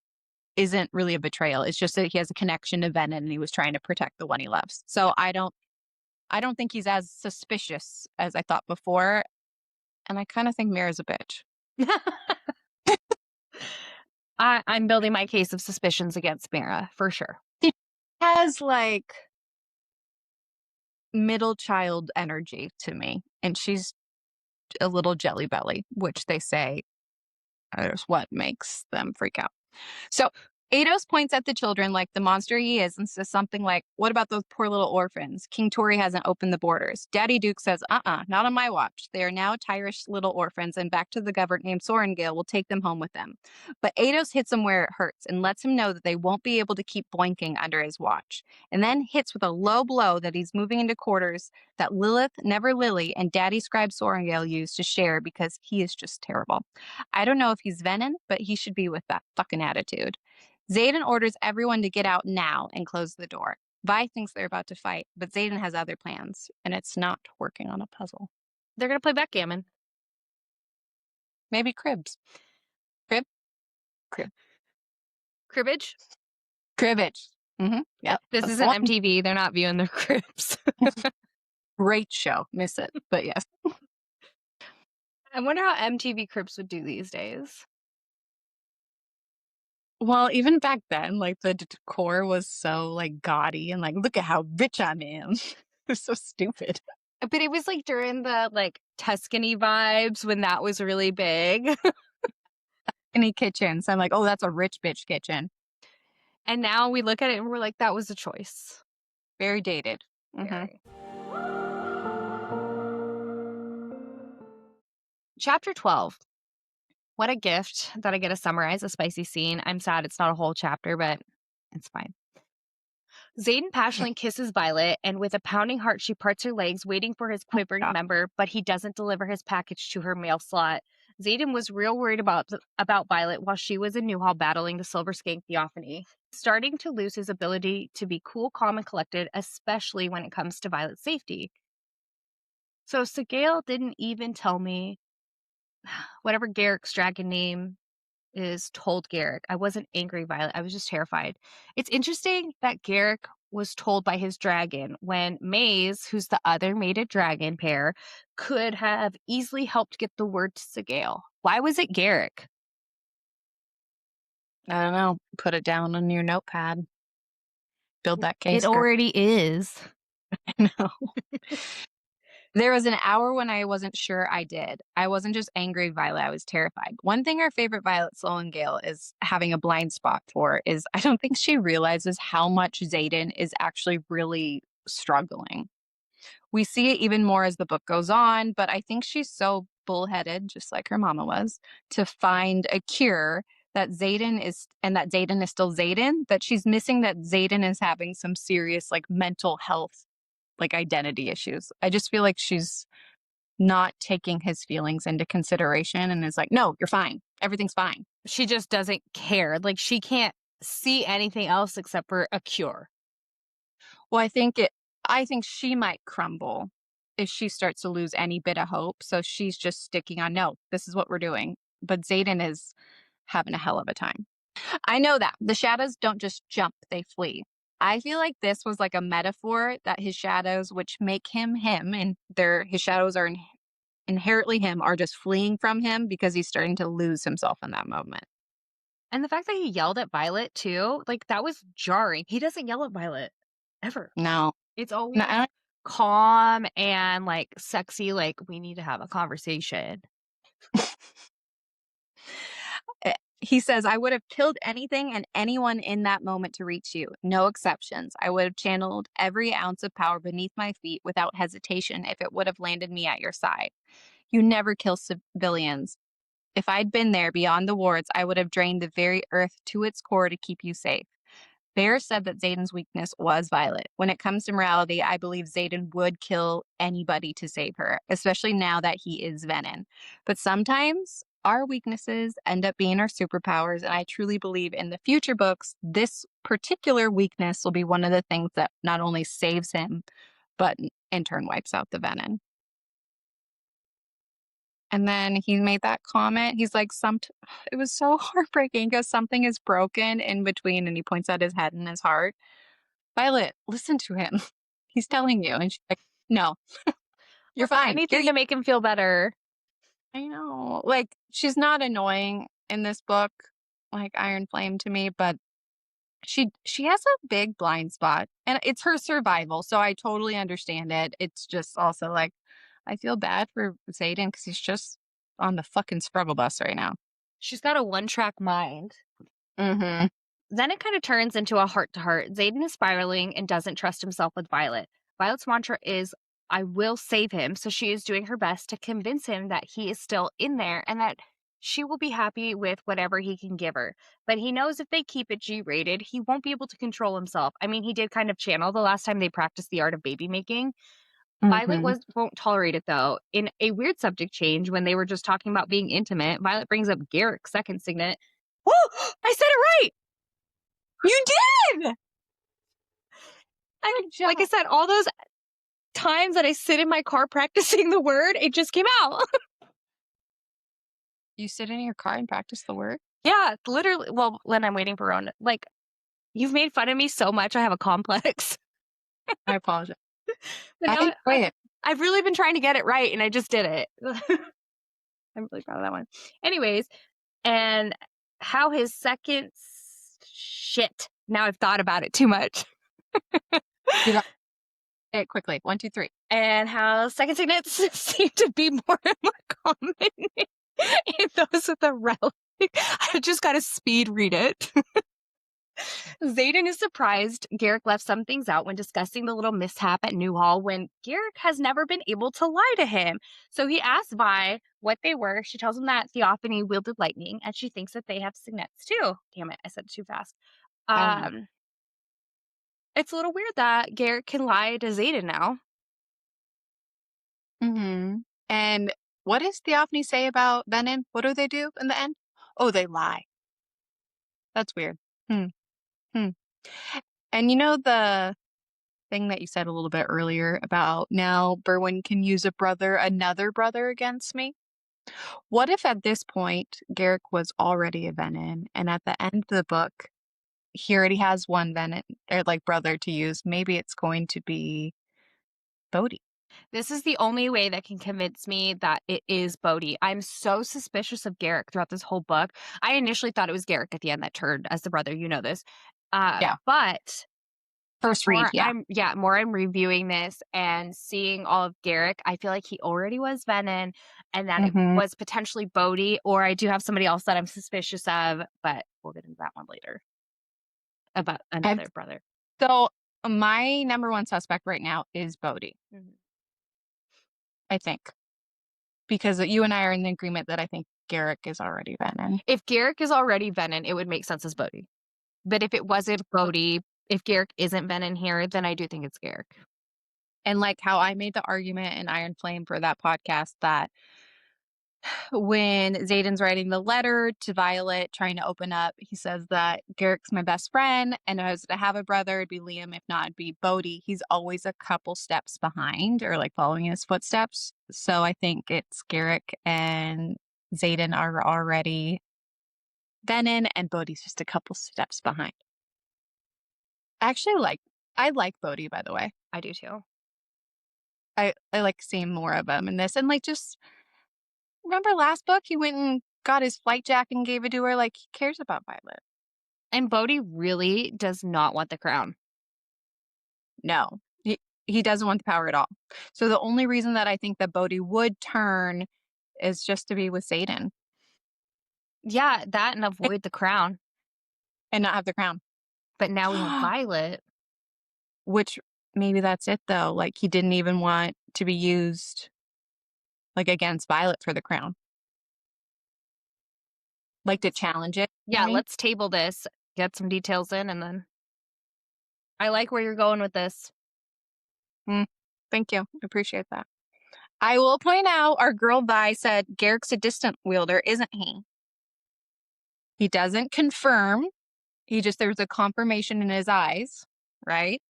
Speaker 2: isn't really a betrayal. It's just that he has a connection to Venom and he was trying to protect the one he loves. So I don't think he's as suspicious as I thought before. And I kind of think Mira's a bitch.
Speaker 1: I'm building my case of suspicions against Mira, for sure.
Speaker 2: She has like middle child energy to me. And she's a little jelly belly, which they say is what makes them freak out. So Ados points at the children like the monster he is and says something like, what about those poor little orphans? King Tori hasn't opened the borders. Daddy Duke says, not on my watch. They are now Tyrish little orphans, and back to the governor named Sorengale will take them home with them. But Ados hits him where it hurts and lets him know that they won't be able to keep boinking under his watch, and then hits with a low blow that he's moving into quarters that Lilith, Never Lily, and Daddy Scribe Sorengale used to share because he is just terrible. I don't know if he's Venom, but he should be with that fucking attitude. Xaden orders everyone to get out now and close the door. Vi thinks they're about to fight, but Xaden has other plans, and it's not working on a puzzle.
Speaker 1: They're going to play backgammon.
Speaker 2: Maybe cribs. Crib?
Speaker 1: Cribbage?
Speaker 2: Cribbage. Mm-hmm. Yep.
Speaker 1: This isn't MTV. They're not viewing their cribs.
Speaker 2: Great show. Miss it, but yes.
Speaker 1: I wonder how MTV Cribs would do these days.
Speaker 2: Well, even back then, like the decor was so like gaudy and like, look at how rich I am. It's so stupid.
Speaker 1: But it was like during the like Tuscany vibes when that was really big.
Speaker 2: Tuscany kitchen. So I'm like, oh, that's a rich bitch kitchen.
Speaker 1: And now we look at it and we're like, that was a choice.
Speaker 2: Very dated.
Speaker 1: Very. Chapter 12. What a gift that I get to summarize a spicy scene. I'm sad it's not a whole chapter, but it's fine. Xaden passionately kisses Violet, and with a pounding heart, she parts her legs, waiting for his quivering member, but he doesn't deliver his package to her mail slot. Xaden was real worried about Violet while she was in Newhall battling the Silver Skank Theophany, starting to lose his ability to be cool, calm, and collected, especially when it comes to Violet's safety. So Sigale didn't even tell me whatever Garrick's dragon name is told Garrick. I wasn't angry, Violet. I was just terrified. It's interesting that Garrick was told by his dragon when Maze, who's the other mated dragon pair, could have easily helped get the word to Sigale? Why was it Garrick?
Speaker 2: I don't know. Put it down on your notepad. Build that case.
Speaker 1: It already is.
Speaker 2: No. There was an hour when I wasn't sure I did. I wasn't just angry, Violet. I was terrified. One thing our favorite Violet Soul and Gale is having a blind spot for is I don't think she realizes how much Xaden is actually really struggling. We see it even more as the book goes on, but I think she's so bullheaded, just like her mama was, to find a cure that Xaden is, and that Xaden is still Xaden, that she's missing that Xaden is having some serious like mental health, like identity issues. I just feel like she's not taking his feelings into consideration and is like, no, you're fine. Everything's fine.
Speaker 1: She just doesn't care. Like, she can't see anything else except for a cure.
Speaker 2: Well, I think she might crumble if she starts to lose any bit of hope. So she's just sticking on, no, this is what we're doing. But Xaden is having a hell of a time. I know that the shadows don't just jump, they flee. I feel like this was like a metaphor that his shadows, which make him him, and his shadows are inherently him, are just fleeing from him because he's starting to lose himself in that moment.
Speaker 1: And the fact that he yelled at Violet too, like, that was jarring. He doesn't yell at Violet ever.
Speaker 2: No.
Speaker 1: It's always
Speaker 2: No,
Speaker 1: calm and like sexy, like, we need to have a conversation.
Speaker 2: He says, I would have killed anything and anyone in that moment to reach you. No exceptions. I would have channeled every ounce of power beneath my feet without hesitation if it would have landed me at your side. You never kill civilians. If I'd been there beyond the wards, I would have drained the very earth to its core to keep you safe. Bear said that Xaden's weakness was Violet. When it comes to morality, I believe Xaden would kill anybody to save her, especially now that he is Venom. But sometimes our weaknesses end up being our superpowers, and I truly believe in the future books, this particular weakness will be one of the things that not only saves him, but in turn wipes out the Venom. And then he made that comment. He's like, it was so heartbreaking because something is broken in between, and he points at his head and his heart. Violet, listen to him. He's telling you. And she's like, no, you're fine.
Speaker 1: Anything to make him feel better.
Speaker 2: I know. Like, she's not annoying in this book, like Iron Flame to me, but she has a big blind spot, and it's her survival. So I totally understand it. It's just also like, I feel bad for Xaden because he's just on the fucking struggle bus right now.
Speaker 1: She's got a one-track mind.
Speaker 2: Mm-hmm.
Speaker 1: Then it kind of turns into a heart-to-heart. Xaden is spiraling and doesn't trust himself with Violet. Violet's mantra is, I will save him, so she is doing her best to convince him that he is still in there and that she will be happy with whatever he can give her. But he knows if they keep it G-rated, he won't be able to control himself. I mean, he did kind of channel the last time they practiced the art of baby making. Violet won't tolerate it, though. In a weird subject change, when they were just talking about being intimate, Violet brings up Garrick's second signet. Oh, I said it right!
Speaker 2: You did!
Speaker 1: Like I said, all those times that I sit in my car practicing the word, it just came out.
Speaker 2: You sit in your car and practice the word?
Speaker 1: Yeah, literally. Well, when I'm waiting for Rona. Like, you've made fun of me so much, I have a complex.
Speaker 2: I apologize.
Speaker 1: But I've really been trying to get it right, and I just did it. I'm really proud of that one. Anyways, and how his second... Shit. Now I've thought about it too much.
Speaker 2: You got it quickly. 1, 2, 3.
Speaker 1: And how second signets seem to be more and more common in those with a relic. I just got to speed read it. Xaden is surprised Garrick left some things out when discussing the little mishap at Newhall when Garrick has never been able to lie to him. So he asks Vi what they were. She tells him that Theophany wielded lightning, and she thinks that they have signets too. Damn it, I said it too fast. It's a little weird that Garrick can lie to Xaden now.
Speaker 2: Mm-hmm. And what does Theophany say about Venom? What do they do in the end? Oh, they lie. That's weird. And you know the thing that you said a little bit earlier about now Berwyn can use another brother against me? What if at this point Garrick was already a Venom, and at the end of the book, he already has one Venom, or like brother to use. Maybe it's going to be Bodhi.
Speaker 1: This is the only way that can convince me that it is Bodhi. I'm so suspicious of Garrick throughout this whole book. I initially thought it was Garrick at the end that turned as the brother. You know this.
Speaker 2: Yeah.
Speaker 1: But
Speaker 2: First read, yeah.
Speaker 1: more I'm reviewing this and seeing all of Garrick, I feel like he already was Venom and that it was potentially Bodhi, or I do have somebody else that I'm suspicious of, but we'll get into that one later. About another brother.
Speaker 2: So my number one suspect right now is Bodhi. I think. Because you and I are in the agreement that I think Garrick is already Venom.
Speaker 1: If Garrick is already Venom, it would make sense as Bodhi. But if it wasn't Bodhi, if Garrick isn't Venom here, then I do think it's Garrick.
Speaker 2: And like how I made the argument in Iron Flame for that podcast that when Xaden's writing the letter to Violet trying to open up, he says that Garrick's my best friend, and if I was to have a brother, it'd be Liam. If not, it'd be Bodhi. He's always a couple steps behind or like following in his footsteps. So I think it's Garrick and Xaden are already Venom, and Bodhi's just a couple steps behind. Actually, I like Bodhi, by the way.
Speaker 1: I do too.
Speaker 2: I like seeing more of him in this. And like, just remember last book, he went and got his flight jacket and gave it to her. Like, he cares about Violet.
Speaker 1: And Bodhi really does not want the crown.
Speaker 2: No, he doesn't want the power at all. So the only reason that I think that Bodhi would turn is just to be with Xaden.
Speaker 1: Yeah, that and avoid the crown.
Speaker 2: And not have the crown.
Speaker 1: But now we have Violet.
Speaker 2: Which, maybe that's it, though. Like, he didn't even want to be used, like, against Violet for the crown. Like, to challenge it.
Speaker 1: Yeah, let's table this, get some details in, and then... I like where you're going with this.
Speaker 2: Thank you. I appreciate that. I will point out, our girl Vi said Garrick's a distant wielder, isn't he? He doesn't confirm. There's a confirmation in his eyes, right?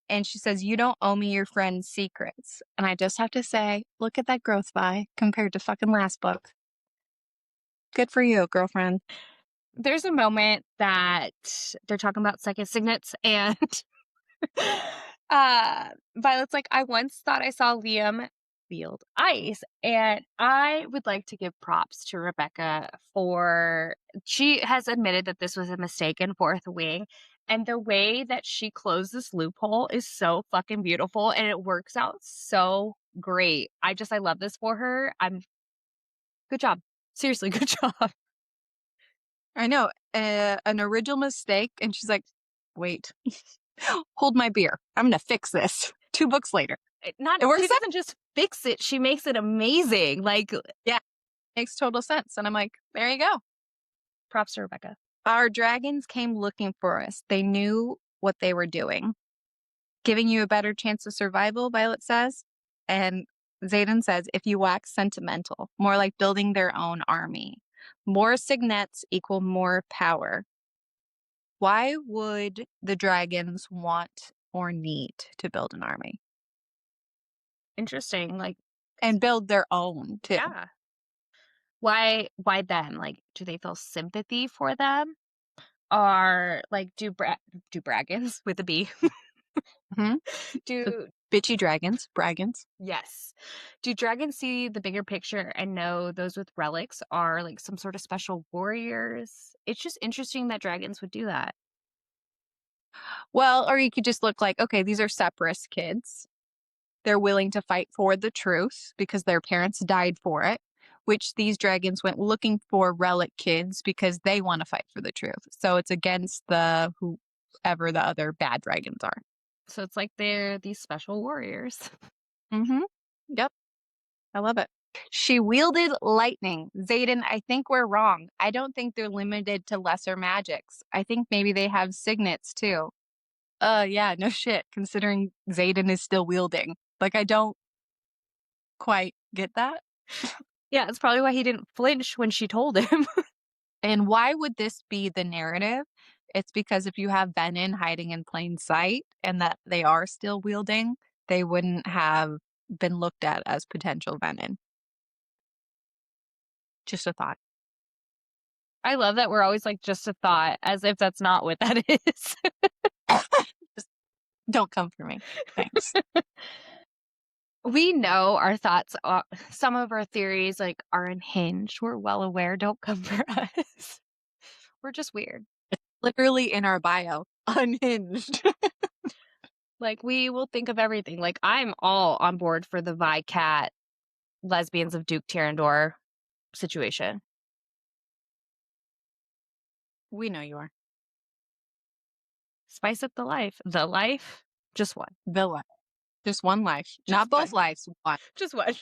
Speaker 2: And she says, you don't owe me your friend's secrets. And I just have to say, look at that growth, Vi, compared to fucking last book. Good for you, girlfriend.
Speaker 1: There's a moment that they're talking about second signets, and Violet's like, I once thought I saw Liam wield ice, and I would like to give props to Rebecca for, she has admitted that this was a mistake in Fourth Wing, and the way that she closed this loophole is so fucking beautiful, and it works out so great. I love this for her. Good job. Seriously, good job.
Speaker 2: I know, an original mistake, and she's like, wait, hold my beer. I'm going to fix this. 2 books later.
Speaker 1: She doesn't just fix it, she makes it amazing. Like,
Speaker 2: yeah, makes total sense. And I'm like, there you go.
Speaker 1: Props to Rebecca.
Speaker 2: Our dragons came looking for us. They knew what they were doing. Giving you a better chance of survival, Violet says. And Xaden says, if you wax sentimental, more like building their own army. More signets equal more power. Why would the dragons want or need to build an army?
Speaker 1: Interesting. Like,
Speaker 2: and build their own too.
Speaker 1: Yeah. Why them? Like, do they feel sympathy for them? Or like, do dragons with a B?
Speaker 2: Do bitchy dragons, bragons?
Speaker 1: Yes. Do dragons see the bigger picture and know those with relics are like some sort of special warriors? It's just interesting that dragons would do that.
Speaker 2: Well, or you could just look like, okay, these are separatist kids. They're willing to fight for the truth because their parents died for it, which these dragons went looking for relic kids because they want to fight for the truth. So it's against whoever the other bad dragons are.
Speaker 1: So it's like they're these special warriors.
Speaker 2: Yep. I love it. She wielded lightning. Xaden, I think we're wrong. I don't think they're limited to lesser magics. I think maybe they have signets too. Yeah, no shit, considering Xaden is still wielding. Like, I don't quite get that.
Speaker 1: Yeah, it's probably why he didn't flinch when she told him.
Speaker 2: And why would this be the narrative? It's because if you have Venom hiding in plain sight and that they are still wielding, they wouldn't have been looked at as potential Venom. Just a thought.
Speaker 1: I love that we're always like, just a thought, as if that's not what that is.
Speaker 2: Just don't come for me. Thanks.
Speaker 1: We know our thoughts, some of our theories like are unhinged. We're well aware. Don't come for us. We're just weird.
Speaker 2: Literally in our bio, unhinged.
Speaker 1: Like we will think of everything. Like I'm all on board for the Vi Cat lesbians of Duke Tyrandor situation.
Speaker 2: We know you are.
Speaker 1: Spice up the life. The life, just one.
Speaker 2: The life. Just one life. Not both lives. One.
Speaker 1: Just one.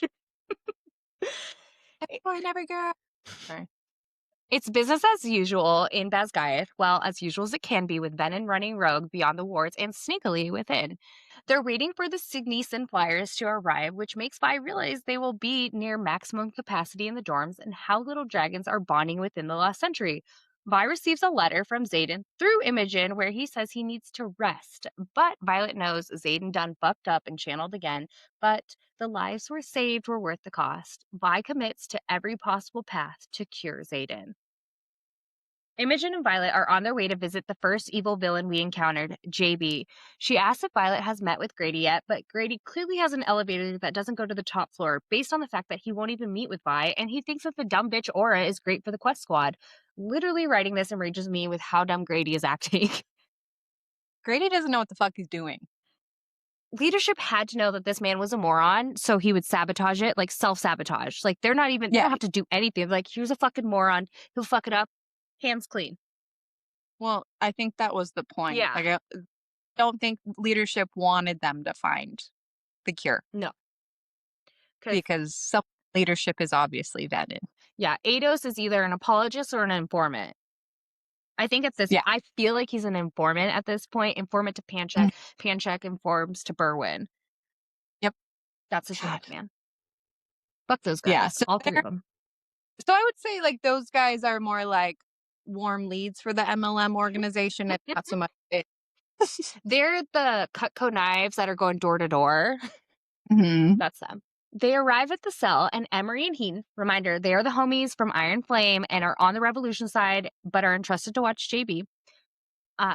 Speaker 2: Every boy and every girl. Sorry.
Speaker 1: It's business as usual in Basgiath, well, as usual as it can be with Venom running rogue beyond the wards and sneakily within. They're waiting for the Signeeson flyers to arrive, which makes Vi realize they will be near maximum capacity in the dorms and how little dragons are bonding within the last century. Vi receives a letter from Xaden through Imogen where he says he needs to rest, but Violet knows Xaden done fucked up and channeled again, but the lives were saved were worth the cost. Vi commits to every possible path to cure Xaden. Imogen and Violet are on their way to visit the first evil villain we encountered, JB. She asks if Violet has met with Grady yet, but Grady clearly has an elevator that doesn't go to the top floor, based on the fact that he won't even meet with Vi, and he thinks that the dumb bitch Aura is great for the quest squad. Literally writing this enrages me with how dumb Grady is acting.
Speaker 2: Grady doesn't know what the fuck he's doing.
Speaker 1: Leadership had to know that this man was a moron, so he would sabotage it, like self-sabotage. Like, they're not even, they don't have to do anything. Like, here's a fucking moron. He'll fuck it up. Hands clean.
Speaker 2: Well, I think that was the point.
Speaker 1: Yeah.
Speaker 2: Like, I don't think leadership wanted them to find the cure.
Speaker 1: No.
Speaker 2: Because some leadership is obviously vetted.
Speaker 1: Yeah, Ados is either an apologist or an informant. I think at this, I feel like he's an informant at this point. Informant to Panchek. Panchek informs to Berwyn.
Speaker 2: Yep.
Speaker 1: That's his name, man. Fuck those guys.
Speaker 2: Yeah, so
Speaker 1: all three of them.
Speaker 2: So I would say like those guys are more like warm leads for the MLM organization and not so much it.
Speaker 1: They're the Cutco knives that are going door to door. That's them. They arrive at the cell, and Emery and Heaton, reminder, they are the homies from Iron Flame and are on the Revolution side, but are entrusted to watch JB.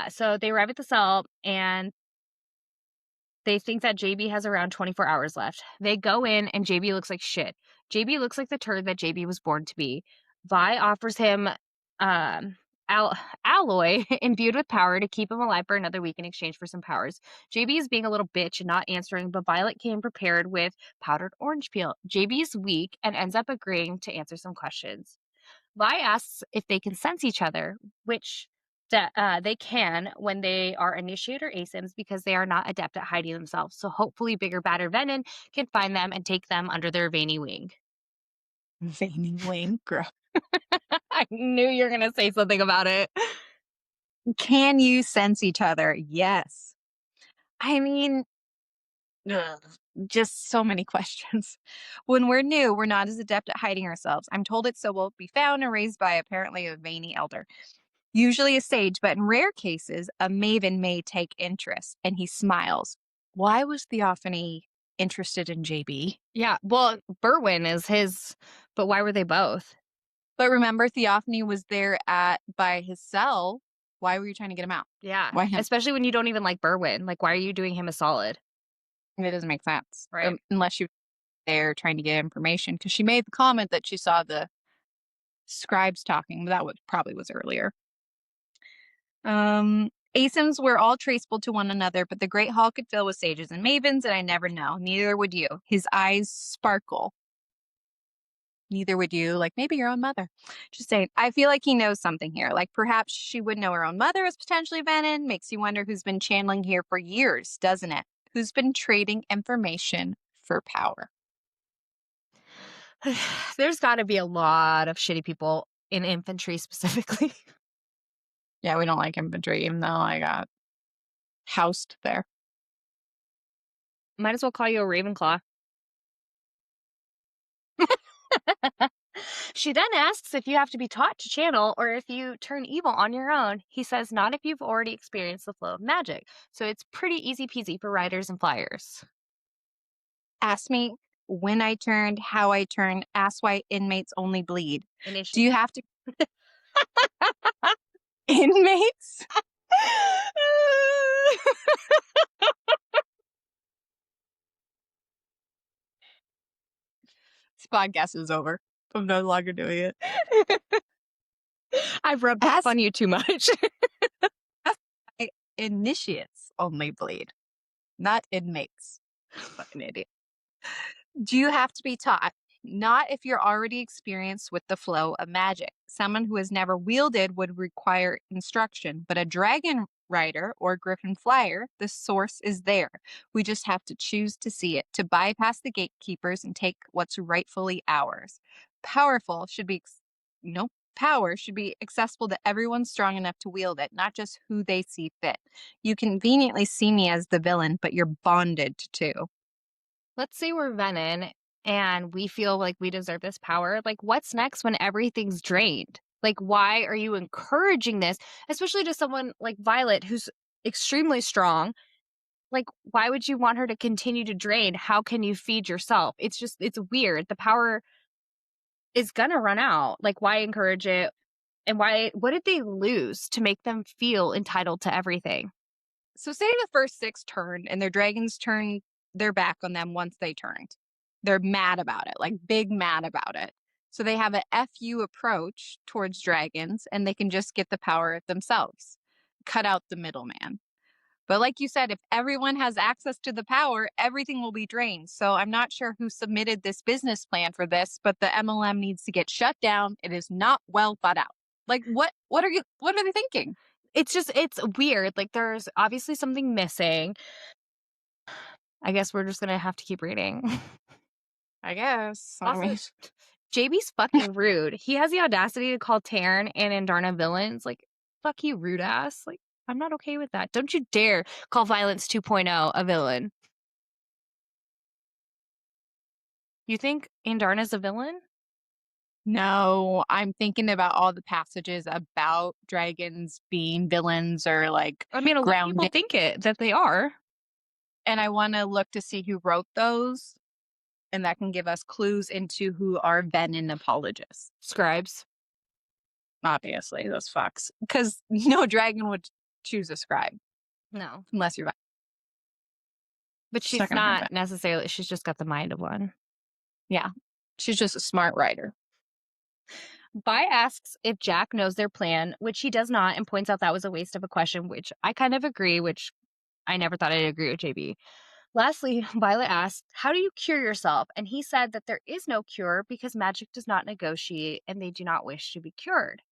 Speaker 1: So they arrive at the cell, and they think that JB has around 24 hours left. They go in, and JB looks like shit. JB looks like the turd that JB was born to be. Vi offers him alloy imbued with power to keep him alive for another week in exchange for some powers. JB is being a little bitch and not answering, but Violet came prepared with powdered orange peel. JB is weak and ends up agreeing to answer some questions. Vi asks if they can sense each other, which they can when they are initiator ASIMs because they are not adept at hiding themselves. So hopefully bigger, badder Venom can find them and take them under their veiny wing.
Speaker 2: Veiny wing? Girl.
Speaker 1: I knew you were going to say something about it.
Speaker 2: Can you sense each other? Yes. I mean, just so many questions. When we're new, we're not as adept at hiding ourselves. I'm told it's so we'll be found and raised by apparently a veiny elder. Usually a sage, but in rare cases, a maven may take interest. And he smiles. Why was Theophany interested in JB?
Speaker 1: Yeah, well, Berwyn is his, but why were they both?
Speaker 2: But remember, Theophany was there by his cell. Why were you trying to get him out?
Speaker 1: Yeah,
Speaker 2: why him?
Speaker 1: Especially when you don't even like Berwyn. Like, why are you doing him a solid?
Speaker 2: It doesn't make sense.
Speaker 1: Right.
Speaker 2: Unless you're there trying to get information. Because she made the comment that she saw the scribes talking. But that probably was earlier. ASIMs were all traceable to one another, but the Great Hall could fill with sages and mavens, and I never know. Neither would you. His eyes sparkle. Neither would you. Like, maybe your own mother. Just saying. I feel like he knows something here. Like, perhaps she would know her own mother is potentially Venom. Makes you wonder who's been channeling here for years, doesn't it? Who's been trading information for power?
Speaker 1: There's got to be a lot of shitty people in infantry specifically.
Speaker 2: Yeah, we don't like infantry, even though I got housed there.
Speaker 1: Might as well call you a Ravenclaw. She then asks if you have to be taught to channel or if you turn evil on your own. He says not if you've already experienced the flow of magic. So it's pretty easy peasy for riders and flyers.
Speaker 2: Ask me when I turned, how I turned, ask why inmates only bleed.
Speaker 1: Initiate.
Speaker 2: Do you have to Inmates? This podcast is over. I'm no longer doing it.
Speaker 1: I've rubbed off on you too much.
Speaker 2: Initiates only bleed, not inmates. Fucking idiot. Do you have to be taught? Not if you're already experienced with the flow of magic. Someone who has never wielded would require instruction, but a dragon rider or griffin flyer, the source is there. We just have to choose to see it, to bypass the gatekeepers and take what's rightfully ours. Powerful should be, power should be accessible to everyone strong enough to wield it, not just who they see fit. You conveniently see me as the villain, but you're bonded to two.
Speaker 1: Let's say we're Venom and we feel like we deserve this power. Like, what's next when everything's drained? Like, why are you encouraging this, especially to someone like Violet, who's extremely strong? Like, why would you want her to continue to drain? How can you feed yourself? It's weird. The power is gonna run out. Like, why encourage it? And what did they lose to make them feel entitled to everything?
Speaker 2: So say the first 6 turned and their dragons turned their back on them once they turned. They're mad about it, like big mad about it. So they have a FU approach towards dragons and they can just get the power themselves. Cut out the middleman. But like you said, if everyone has access to the power, everything will be drained. So I'm not sure who submitted this business plan for this, but the MLM needs to get shut down. It is not well thought out. Like what are they thinking?
Speaker 1: It's weird. Like, there's obviously something missing. I guess we're just gonna have to keep reading.
Speaker 2: I guess.
Speaker 1: Also, JB's fucking rude. He has the audacity to call Taryn and Andarna villains. Like, fuck you, rude ass. Like, I'm not okay with that. Don't you dare call Violence 2.0 a villain. You think Andarna's a villain?
Speaker 2: No, I'm thinking about all the passages about dragons being villains or like
Speaker 1: I mean, a lot of people think that they are.
Speaker 2: And I want to look to see who wrote those. And that can give us clues into who are Venom apologists.
Speaker 1: Scribes.
Speaker 2: Obviously, those fucks. Because no dragon would choose a scribe.
Speaker 1: No.
Speaker 2: Unless you're...
Speaker 1: But she's not necessarily... She's just got the mind of one.
Speaker 2: Yeah. She's just a smart writer.
Speaker 1: Vi asks if Jack knows their plan, which he does not, and points out that was a waste of a question, which I kind of agree, which I never thought I'd agree with JB. Lastly, Violet asked, how do you cure yourself? And he said that there is no cure because magic does not negotiate and they do not wish to be cured.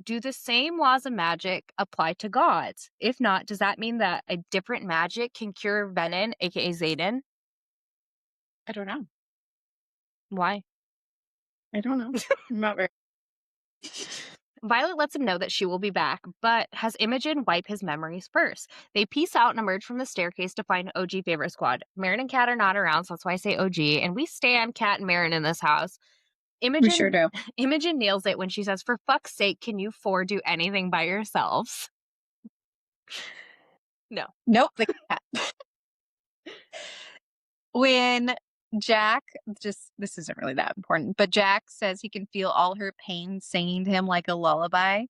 Speaker 1: Do the same laws of magic apply to gods? If not, does that mean that a different magic can cure Venom, aka Xaden?
Speaker 2: I don't know.
Speaker 1: Why?
Speaker 2: I don't know. I'm not very...
Speaker 1: Violet lets him know that she will be back, but has Imogen wipe his memories first. They peace out and emerge from the staircase to find OG favorite squad. Marin and Kat are not around, so that's why I say OG, and we stand Kat and Marin in this house. Imogen,
Speaker 2: we sure do.
Speaker 1: Imogen nails it when she says, for fuck's sake, can you four do anything by yourselves? No.
Speaker 2: Nope. When Jack, this isn't really that important, but Jack says he can feel all her pain singing to him like a lullaby.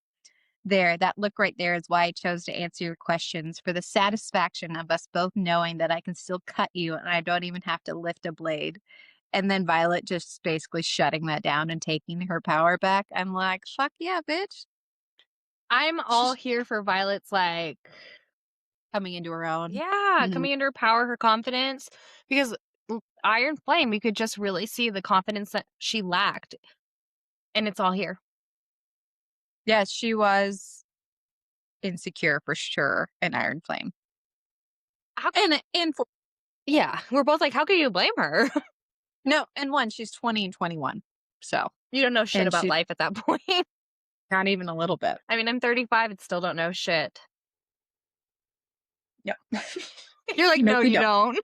Speaker 2: That look right there is why I chose to answer your questions, for the satisfaction of us both knowing that I can still cut you and I don't even have to lift a blade. And then Violet just basically shutting that down and taking her power back. I'm like, fuck yeah, bitch.
Speaker 1: I'm all here for Violet's, like,
Speaker 2: coming into her own.
Speaker 1: Yeah, coming into her power, her confidence. Because Iron Flame, we could just really see the confidence that she lacked. And it's all here.
Speaker 2: Yes, she was insecure for sure in Iron Flame.
Speaker 1: Yeah, we're both like, how can you blame her?
Speaker 2: No, and she's 20 and 21. So
Speaker 1: you don't know shit about life at that point.
Speaker 2: Not even a little bit.
Speaker 1: I mean, I'm 35 and still don't know shit.
Speaker 2: Yeah.
Speaker 1: You're like, no, you don't.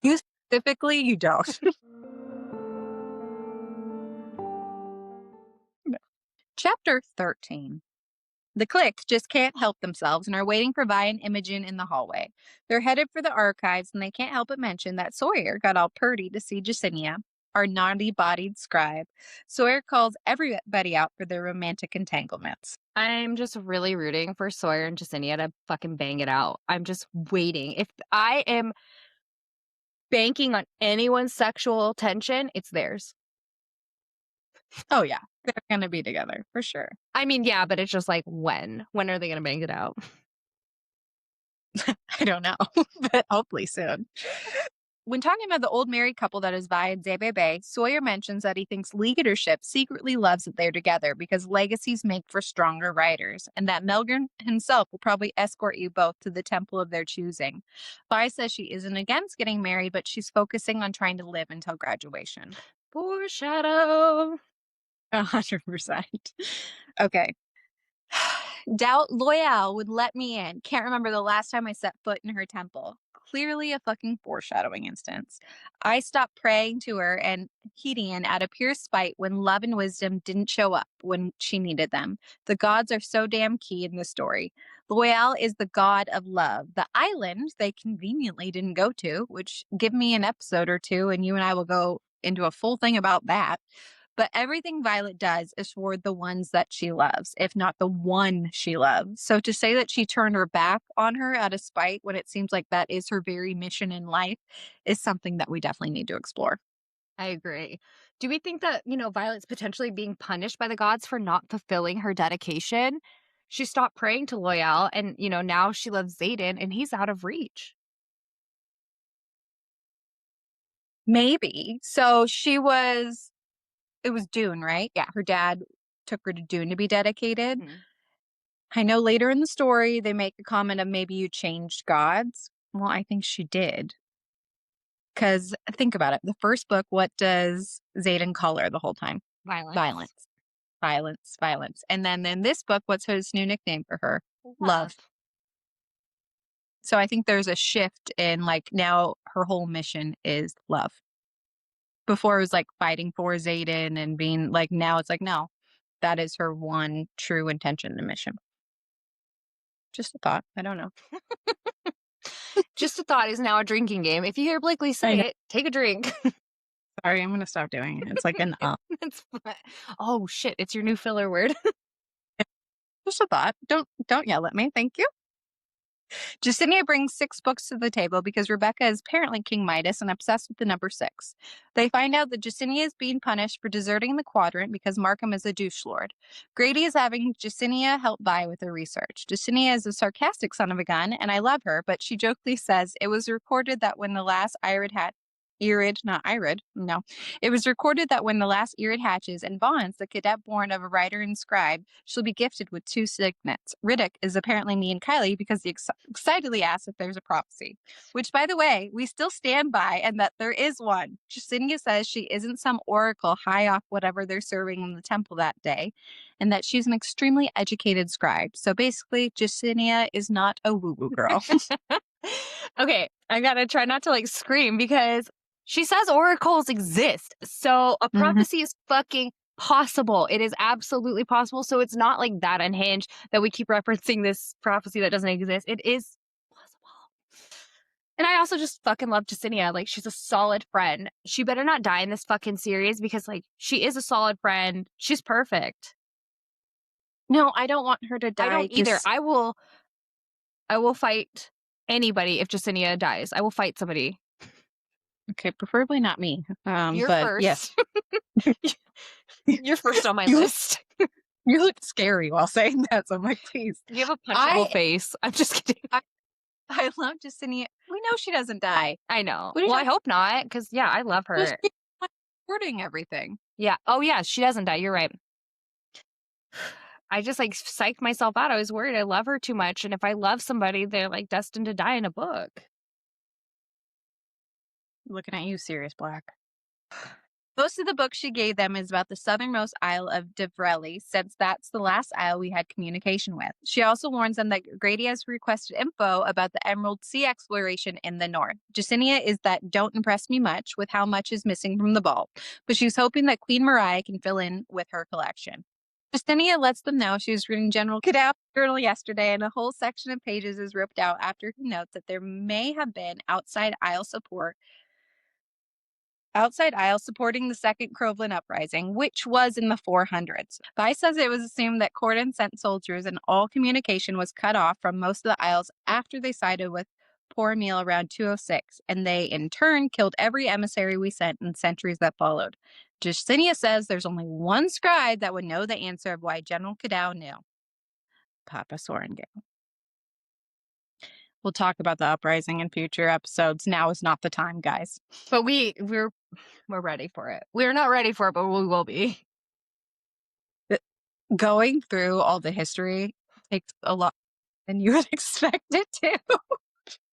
Speaker 2: You specifically, you don't. Chapter 13. The clique just can't help themselves and are waiting for Vi and Imogen in the hallway. They're headed for the archives and they can't help but mention that Sawyer got all purdy to see Jacinia. our naughty-bodied scribe. Sawyer calls everybody out for their romantic entanglements.
Speaker 1: I'm just really rooting for Sawyer and Jacinia to fucking bang it out. I'm just waiting. If I am banking on anyone's sexual tension, it's theirs.
Speaker 2: Oh, yeah. They're going to be together, for sure.
Speaker 1: I mean, yeah, but it's just like, when? When are they going to bang it out?
Speaker 2: I don't know, but hopefully soon. When talking about the old married couple that is Vi and Zebebe, Sawyer mentions that he thinks leadership secretly loves that they're together because legacies make for stronger riders, and that Melgren himself will probably escort you both to the temple of their choosing. Vi says she isn't against getting married, but she's focusing on trying to live until graduation.
Speaker 1: Foreshadow.
Speaker 2: 100%. Okay. Doubt Loyal would let me in. Can't remember the last time I set foot in her temple. Clearly a fucking foreshadowing instance. I stopped praying to her and Hedian out of pure spite when love and wisdom didn't show up when she needed them. The gods are so damn key in the story. Loyal is the god of love. The island they conveniently didn't go to, which give me an episode or two and you and I will go into a full thing about that. But everything Violet does is for the ones that she loves, if not the one she loves. So to say that she turned her back on her out of spite when it seems like that is her very mission in life is something that we definitely need to explore.
Speaker 1: I agree. Do we think that, Violet's potentially being punished by the gods for not fulfilling her dedication? She stopped praying to Loyal, and, now she loves Xaden, and he's out of reach.
Speaker 2: Maybe. So it was Dune, right? Yeah, her dad took her to Dune to be dedicated.
Speaker 1: Mm-hmm.
Speaker 2: I know later in the story they make a comment of maybe you changed gods. Well, I think she did. Because think about it. The first book, what does Xaden call her the whole time?
Speaker 1: Violence.
Speaker 2: Violence. Violence. Violence. And then in this book, what's his new nickname for her? Love. So I think there's a shift in now her whole mission is love. Before it was fighting for Xaden and being now it's no, that is her one true intention and mission. Just a thought. I don't know.
Speaker 1: Just a thought is now a drinking game. If you hear Blakely say it, take a drink.
Speaker 2: Sorry, I'm going to stop doing it. It's an
Speaker 1: It's fun. Oh shit, it's your new filler word.
Speaker 2: Just a thought. Don't yell at me. Thank you. Jacinia brings 6 books to the table because Rebecca is apparently King Midas and obsessed with the number 6. They find out that Jacinia is being punished for deserting the quadrant because Markham is a douche lord. Grady is having Jacinia help Vi with her research. Jacinia is a sarcastic son of a gun, and I love her, but she jokingly says it was recorded that when the last It was recorded that when the last Irid hatches and bonds, the cadet born of a writer and scribe, she'll be gifted with 2 signets. Riddick is apparently me and Kylie because he excitedly asks if there's a prophecy. Which, by the way, we still stand by and that there is one. Jacinia says she isn't some oracle high off whatever they're serving in the temple that day, and that she's an extremely educated scribe. So basically, Jacinia is not a woo-woo girl.
Speaker 1: Okay, I gotta try not to scream because she says oracles exist. So a prophecy is fucking possible. It is absolutely possible. So it's not that unhinged that we keep referencing this prophecy that doesn't exist. It is possible. And I also just fucking love Jacinia. She's a solid friend. She better not die in this fucking series because she is a solid friend. She's perfect.
Speaker 2: No, I don't want her to die.
Speaker 1: I don't either. I will fight anybody if Jacinia dies. I will fight somebody.
Speaker 2: Okay, preferably not me.
Speaker 1: You're
Speaker 2: but
Speaker 1: first.
Speaker 2: Yes.
Speaker 1: You're first on my list.
Speaker 2: You look scary while saying that, so I'm please.
Speaker 1: You have a punchable face. I'm just kidding.
Speaker 2: I love Jacinia. We know she doesn't die.
Speaker 1: I know. Well, I hope not, because, yeah, I love her.
Speaker 2: She's recording everything.
Speaker 1: Yeah. Oh, yeah, she doesn't die. You're right. I just, psyched myself out. I was worried I love her too much, and if I love somebody, they're, destined to die in a book.
Speaker 2: Looking at you, Sirius Black. Most of the book she gave them is about the southernmost isle of Devreli, since that's the last isle we had communication with. She also warns them that Grady has requested info about the Emerald Sea exploration in the north. Jacinia is that don't impress me much with how much is missing from the vault, but she's hoping that Queen Mariah can fill in with her collection. Justinia lets them know she was reading General Cadaf's journal yesterday, and a whole section of pages is ripped out after he notes that there may have been outside Isle support outside aisle supporting the Second Crowland Uprising, which was in the 400s. Vi says it was assumed that Corden sent soldiers and all communication was cut off from most of the aisles after they sided with Poor Meal around 206, and they, in turn, killed every emissary we sent in centuries that followed. Justinia says there's only one scribe that would know the answer of why General Cadow knew. Papa Sorengale. We'll talk about the uprising in future episodes. Now is not the time, guys.
Speaker 1: But we're ready for it. We're not ready for it, but we will be.
Speaker 2: Going through all the history takes a lot than you would expect it to.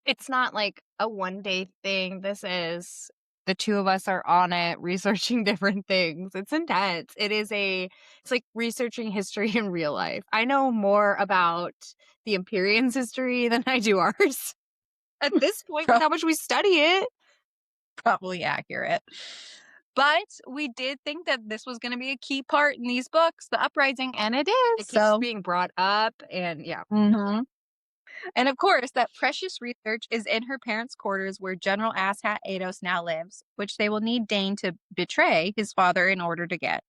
Speaker 1: It's not like a one-day thing. This is the two of us are on it, researching different things. It's intense. It's like researching history in real life. I know more about the Empyrean's history than I do ours. At this point, with how much we study it.
Speaker 2: Probably accurate. But we did think that this was going to be a key part in these books, the uprising, and it is.
Speaker 1: It keeps being brought up, and yeah.
Speaker 2: Mm-hmm. And of course, that precious research is in her parents' quarters where General Asshat Ados now lives, which they will need Dane to betray his father in order to get.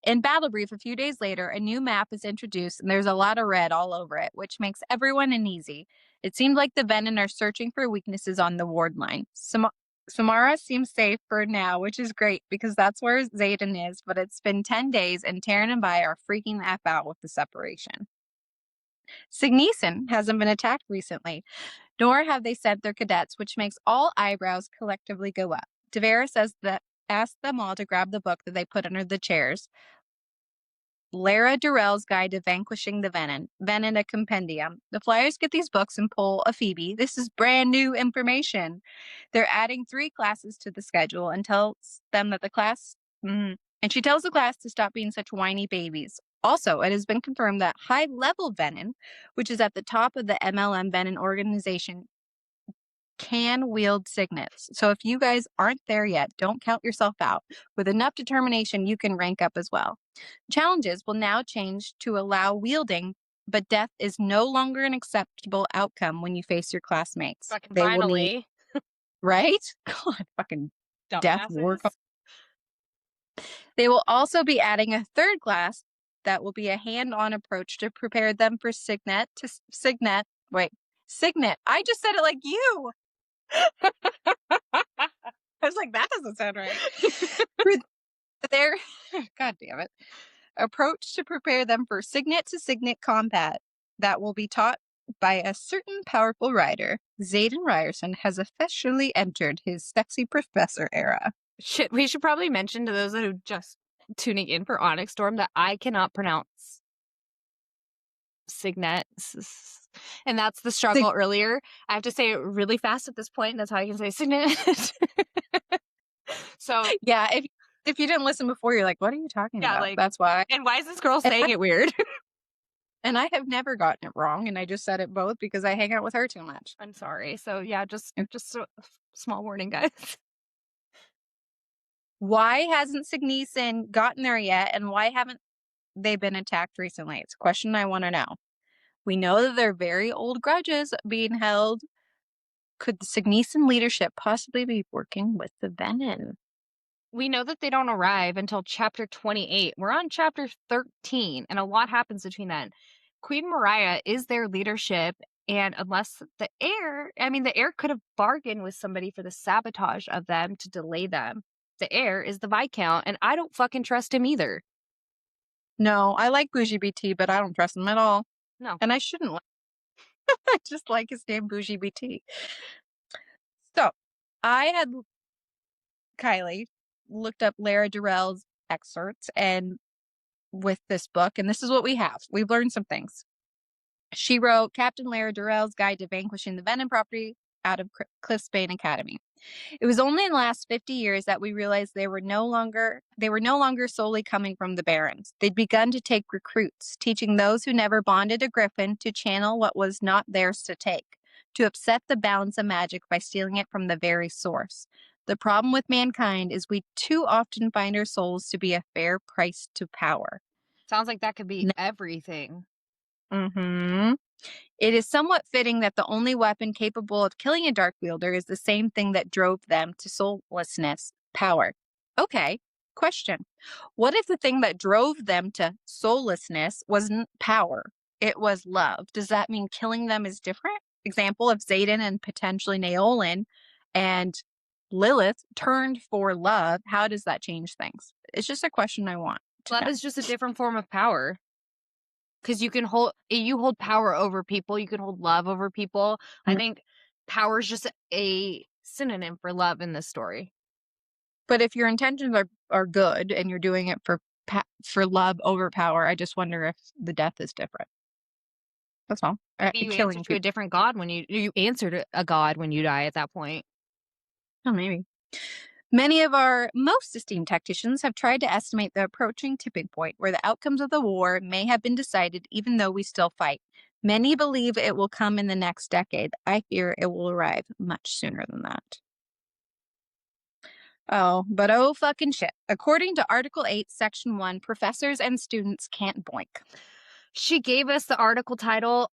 Speaker 2: In Battle Brief, a few days later, a new map is introduced, and there's a lot of red all over it, which makes everyone uneasy. It seems like the Venin are searching for weaknesses on the ward line. Samara seems safe for now, which is great because that's where Xaden is, but it's been 10 days and Taryn and Vi are freaking the F out with the separation. Signeson hasn't been attacked recently, nor have they sent their cadets, which makes all eyebrows collectively go up. Devera says that asked them all to grab the book that they put under the chairs. Lara Durrell's Guide to Vanquishing the Venin, Venin a Compendium. The Flyers get these books and pull a Phoebe. This is brand new information. They're adding 3 classes to the schedule and tells them that the class, and she tells the class to stop being such whiny babies. Also, it has been confirmed that high-level Venin, which is at the top of the MLM Venin organization, can wield signets. So if you guys aren't there yet, don't count yourself out. With enough determination, you can rank up as well. Challenges will now change to allow wielding, but death is no longer an acceptable outcome when you face your classmates.
Speaker 1: Finally.
Speaker 2: Right? God, fucking death war.
Speaker 1: Dumbasses.
Speaker 2: They will also be adding a 3rd class that will be a hand-on approach to prepare them for Signet. Signet. I just said it like you. I was like, that doesn't sound right. Their God damn it. Approach to prepare them for signet to signet combat that will be taught by a certain powerful writer. Xaden Ryerson has officially entered his sexy professor era.
Speaker 1: Shit, we should probably mention to those that are just tuning in for Onyx Storm that I cannot pronounce signet. And that's the struggle earlier. I have to say it really fast at this point, and that's how I can say signet. So
Speaker 2: yeah, if you didn't listen before, you're like, what are you talking about?
Speaker 1: Like,
Speaker 2: that's why.
Speaker 1: And why is this girl saying it weird?
Speaker 2: And I have never gotten it wrong, and I just said it both because I hang out with her too much.
Speaker 1: I'm sorry. So yeah, just a small warning, guys.
Speaker 2: Why hasn't Signeson gotten there yet, and why haven't they been attacked recently? It's a question I want to know. We know that there are very old grudges being held. Could the Signeson leadership possibly be working with the Venin?
Speaker 1: We know that they don't arrive until chapter 28. We're on chapter 13, and a lot happens between then. Queen Mariah is their leadership, and unless the heir could have bargained with somebody for the sabotage of them to delay them. The heir is the Viscount, and I don't fucking trust him either.
Speaker 2: No, I like Bougie BT, but I don't trust him at all.
Speaker 1: No.
Speaker 2: And I shouldn't like I just like his name, Bougie BT. So, I had Kylie looked up Lara Durrell's excerpts and with this book, and this is what we have. We've learned some things. She wrote Captain Lara Durrell's Guide to Vanquishing the Venin property out of Cliffsbane Academy. It was only in the last 50 years that we realized they were no longer solely coming from the Barons. They'd begun to take recruits, teaching those who never bonded a griffin to channel what was not theirs to take, to upset the balance of magic by stealing it from the very source. The problem with mankind is we too often find our souls to be a fair price to power.
Speaker 1: Sounds like that could be everything.
Speaker 2: Mm-hmm. It is somewhat fitting that the only weapon capable of killing a dark wielder is the same thing that drove them to soullessness, power. Okay, question. What if the thing that drove them to soullessness wasn't power? It was love. Does that mean killing them is different? Example of Xaden and potentially Naolin and Lilith turned for love. How does that change things? It's just a question I want to
Speaker 1: Love
Speaker 2: know.
Speaker 1: is just a different form of power. Because you hold power over people, you can hold love over people. I think power is just a synonym for love in this story.
Speaker 2: But if your intentions are good and you're doing it for love over power, I just wonder if the death is different. That's all.
Speaker 1: You
Speaker 2: Killing
Speaker 1: answer to
Speaker 2: people.
Speaker 1: a different god when you answer to a god when you die at that point.
Speaker 2: Oh, maybe. Many of our most esteemed tacticians have tried to estimate the approaching tipping point where the outcomes of the war may have been decided even though we still fight. Many believe it will come in the next decade. I fear it will arrive much sooner than that. Oh, but oh fucking shit. According to Article 8, Section 1, professors and students can't boink.
Speaker 1: She gave us the article title,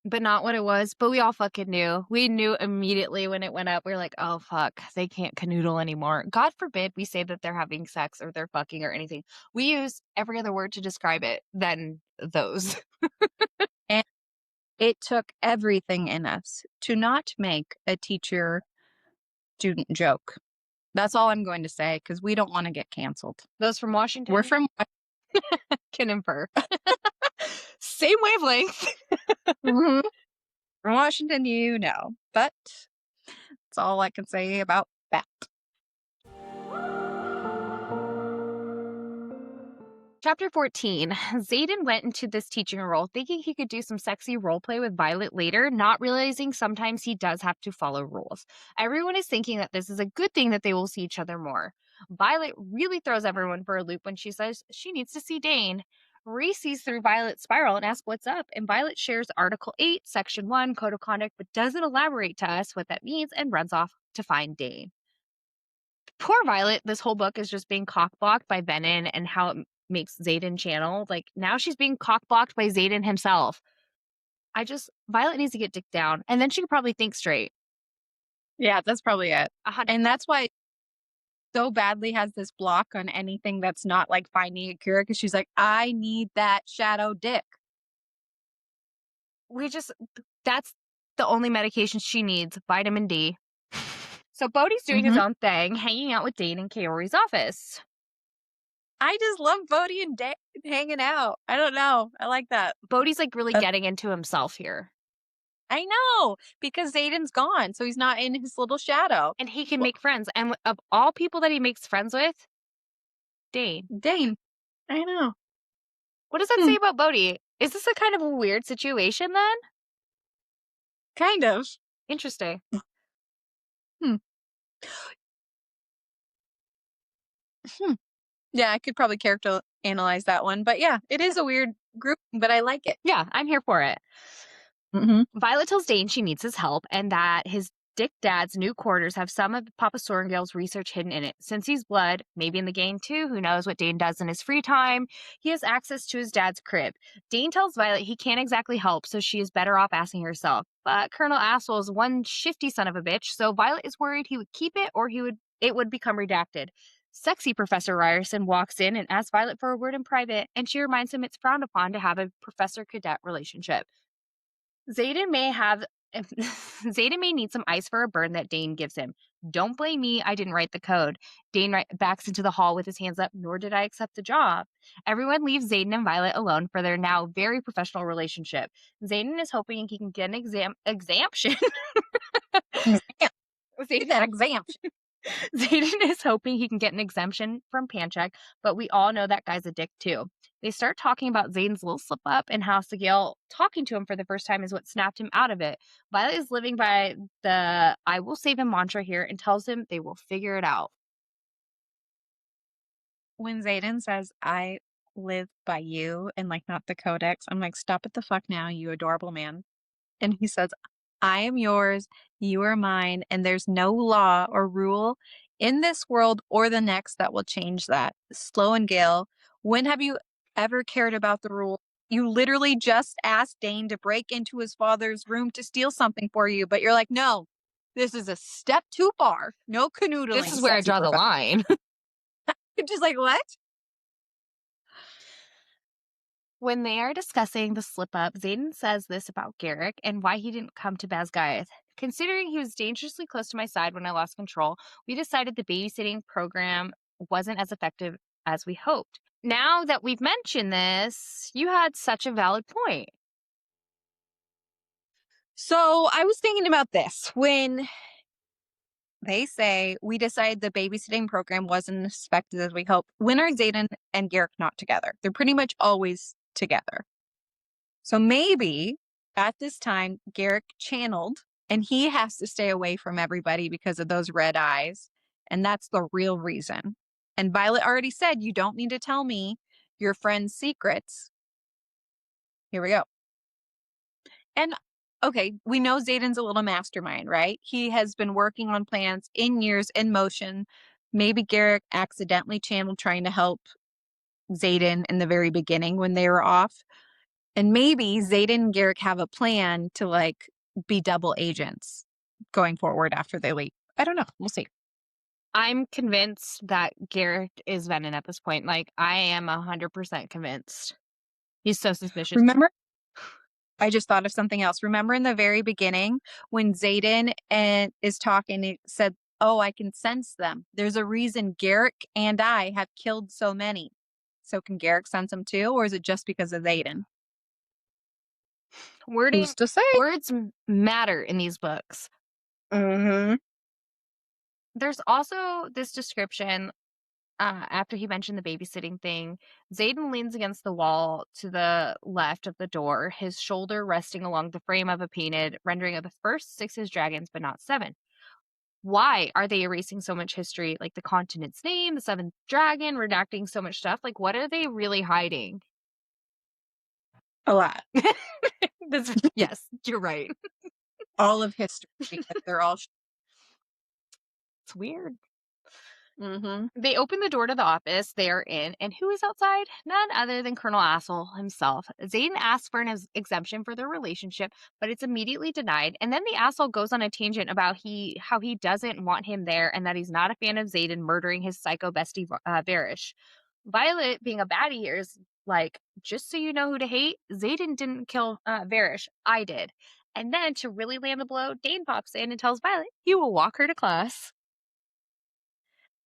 Speaker 1: but not what it was, but we all fucking knew. We knew immediately when it went up. We were like, oh fuck, they can't canoodle anymore. God forbid we say that they're having sex or they're fucking or anything. We use every other word to describe it than those.
Speaker 2: And it took everything in us to not make a teacher-student joke. That's all I'm going to say, because we don't want to get canceled.
Speaker 1: Those from Washington?
Speaker 2: We're from
Speaker 1: can infer. Same wavelength.
Speaker 2: from Washington, you know. But that's all I can say about that.
Speaker 1: Chapter 14. Xaden went into this teaching role thinking he could do some sexy roleplay with Violet later, not realizing sometimes he does have to follow rules. Everyone is thinking that this is a good thing that they will see each other more. Violet really throws everyone for a loop when she says she needs to see Dane. Rhys sees through Violet's spiral and asks what's up, and Violet shares Article 8, Section 1, Code of Conduct, but doesn't elaborate to us what that means and runs off to find Dane. Poor Violet, this whole book is just being cockblocked by Venin and how it makes Xaden channel. Like, now she's being cockblocked by Xaden himself. Violet needs to get dicked down, and then she could probably think straight.
Speaker 2: Yeah, that's probably it. And that's why so badly has this block on anything that's not like finding a cure, because she's like, I need that shadow dick.
Speaker 1: That's the only medication she needs, vitamin D. So Bodhi's doing his own thing, hanging out with Dane in Kaori's office.
Speaker 2: I just love Bodhi and Dane hanging out. I don't know. I like that.
Speaker 1: Bodhi's like really getting into himself here.
Speaker 2: I know, because Xaden's gone, so he's not in his little shadow.
Speaker 1: And he can make friends. And of all people that he makes friends with, Dane.
Speaker 2: I know.
Speaker 1: What does that say about Bodhi? Is this a kind of a weird situation then?
Speaker 2: Kind of.
Speaker 1: Interesting.
Speaker 2: Yeah, I could probably character analyze that one. But yeah, it is a weird group, but I like it.
Speaker 1: Yeah, I'm here for it. Violet tells Dane she needs his help and that his dick dad's new quarters have some of Papa Sorrengail's research hidden in it. Since he's blood, maybe in the gang too, who knows what Dane does in his free time, he has access to his dad's crib. Dane tells Violet he can't exactly help, so she is better off asking herself. But Colonel Asshole is one shifty son of a bitch, so Violet is worried he would keep it or it would become redacted. Sexy Professor Ryerson walks in and asks Violet for a word in private, and she reminds him it's frowned upon to have a professor-cadet relationship. Xaden may need some ice for a burn that Dane gives him. Don't blame me, I didn't write the code. Dane backs into the hall with his hands up, nor did I accept the job. Everyone leaves Xaden and Violet alone for their now very professional relationship. Xaden is hoping he can get an exemption. Xaden is hoping he can get an exemption from Pancheck, but we all know that guy's a dick too. They start talking about Xaden's little slip up and how Sigil talking to him for the first time is what snapped him out of it. Violet is living by the I will save him mantra here and tells him they will figure it out.
Speaker 2: When Xaden says, I live by you and like not the codex, I'm like, stop it the fuck now, you adorable man. And he says, I am yours, you are mine, and there's no law or rule in this world or the next that will change that. Slow and Gale, when have you ever cared about the rule? You literally just asked Dane to break into his father's room to steal something for you, but you're like, no, This is a step too far. No canoodling.
Speaker 1: This is where I draw the line.
Speaker 2: Just like, what?
Speaker 1: When they are discussing the slip-up, Xaden says this about Garrick and why he didn't come to Basgiath. Considering he was dangerously close to my side when I lost control, we decided the babysitting program wasn't as effective as we hoped. Now that we've mentioned this, you had such a valid point.
Speaker 2: So I was thinking about this. When they say we decided the babysitting program wasn't as effective as we hoped, when are Xaden and Garrick not together? They're pretty much always together. So maybe at this time, Garrick channeled and he has to stay away from everybody because of those red eyes. And that's the real reason. And Violet already said, you don't need to tell me your friend's secrets. Here we go. And okay, we know Xaden's a little mastermind, right? He has been working on plans in years in motion. Maybe Garrick accidentally channeled trying to help Xaden in the very beginning when they were off. And maybe Xaden and Garrick have a plan to like be double agents going forward after they leave. I don't know. We'll see.
Speaker 1: I'm convinced that Garrick is Venom at this point. Like, I am 100% convinced. He's so suspicious.
Speaker 2: Remember? I just thought of something else. Remember in the very beginning when Xaden is talking, it said, oh, I can sense them. There's a reason Garrick and I have killed so many. So can Garrick sense them too? Or is it just because of Xaden?
Speaker 1: Wording,
Speaker 2: Who's to say?
Speaker 1: words matter in these books.
Speaker 2: Mm-hmm.
Speaker 1: There's also this description after he mentioned the babysitting thing. Xaden leans against the wall to the left of the door, his shoulder resting along the frame of a painted rendering of the first 6 as dragons, but not 7. Why are they erasing so much history? Like the continent's name, the 7th dragon, redacting so much stuff? Like, what are they really hiding?
Speaker 2: A lot.
Speaker 1: Yes, you're right.
Speaker 2: All of history. Because they're all...
Speaker 1: It's weird.
Speaker 2: Mm-hmm.
Speaker 1: They open the door to the office they are in, and who is outside? None other than Colonel Asshole himself. Xaden asks for an exemption for their relationship, but it's immediately denied. And then the asshole goes on a tangent about how he doesn't want him there and that he's not a fan of Xaden murdering his psycho bestie Verash. Violet, being a baddie here, is like, just so you know who to hate, Xaden didn't kill Verash. I did. And then to really land the blow, Dane pops in and tells Violet he will walk her to class.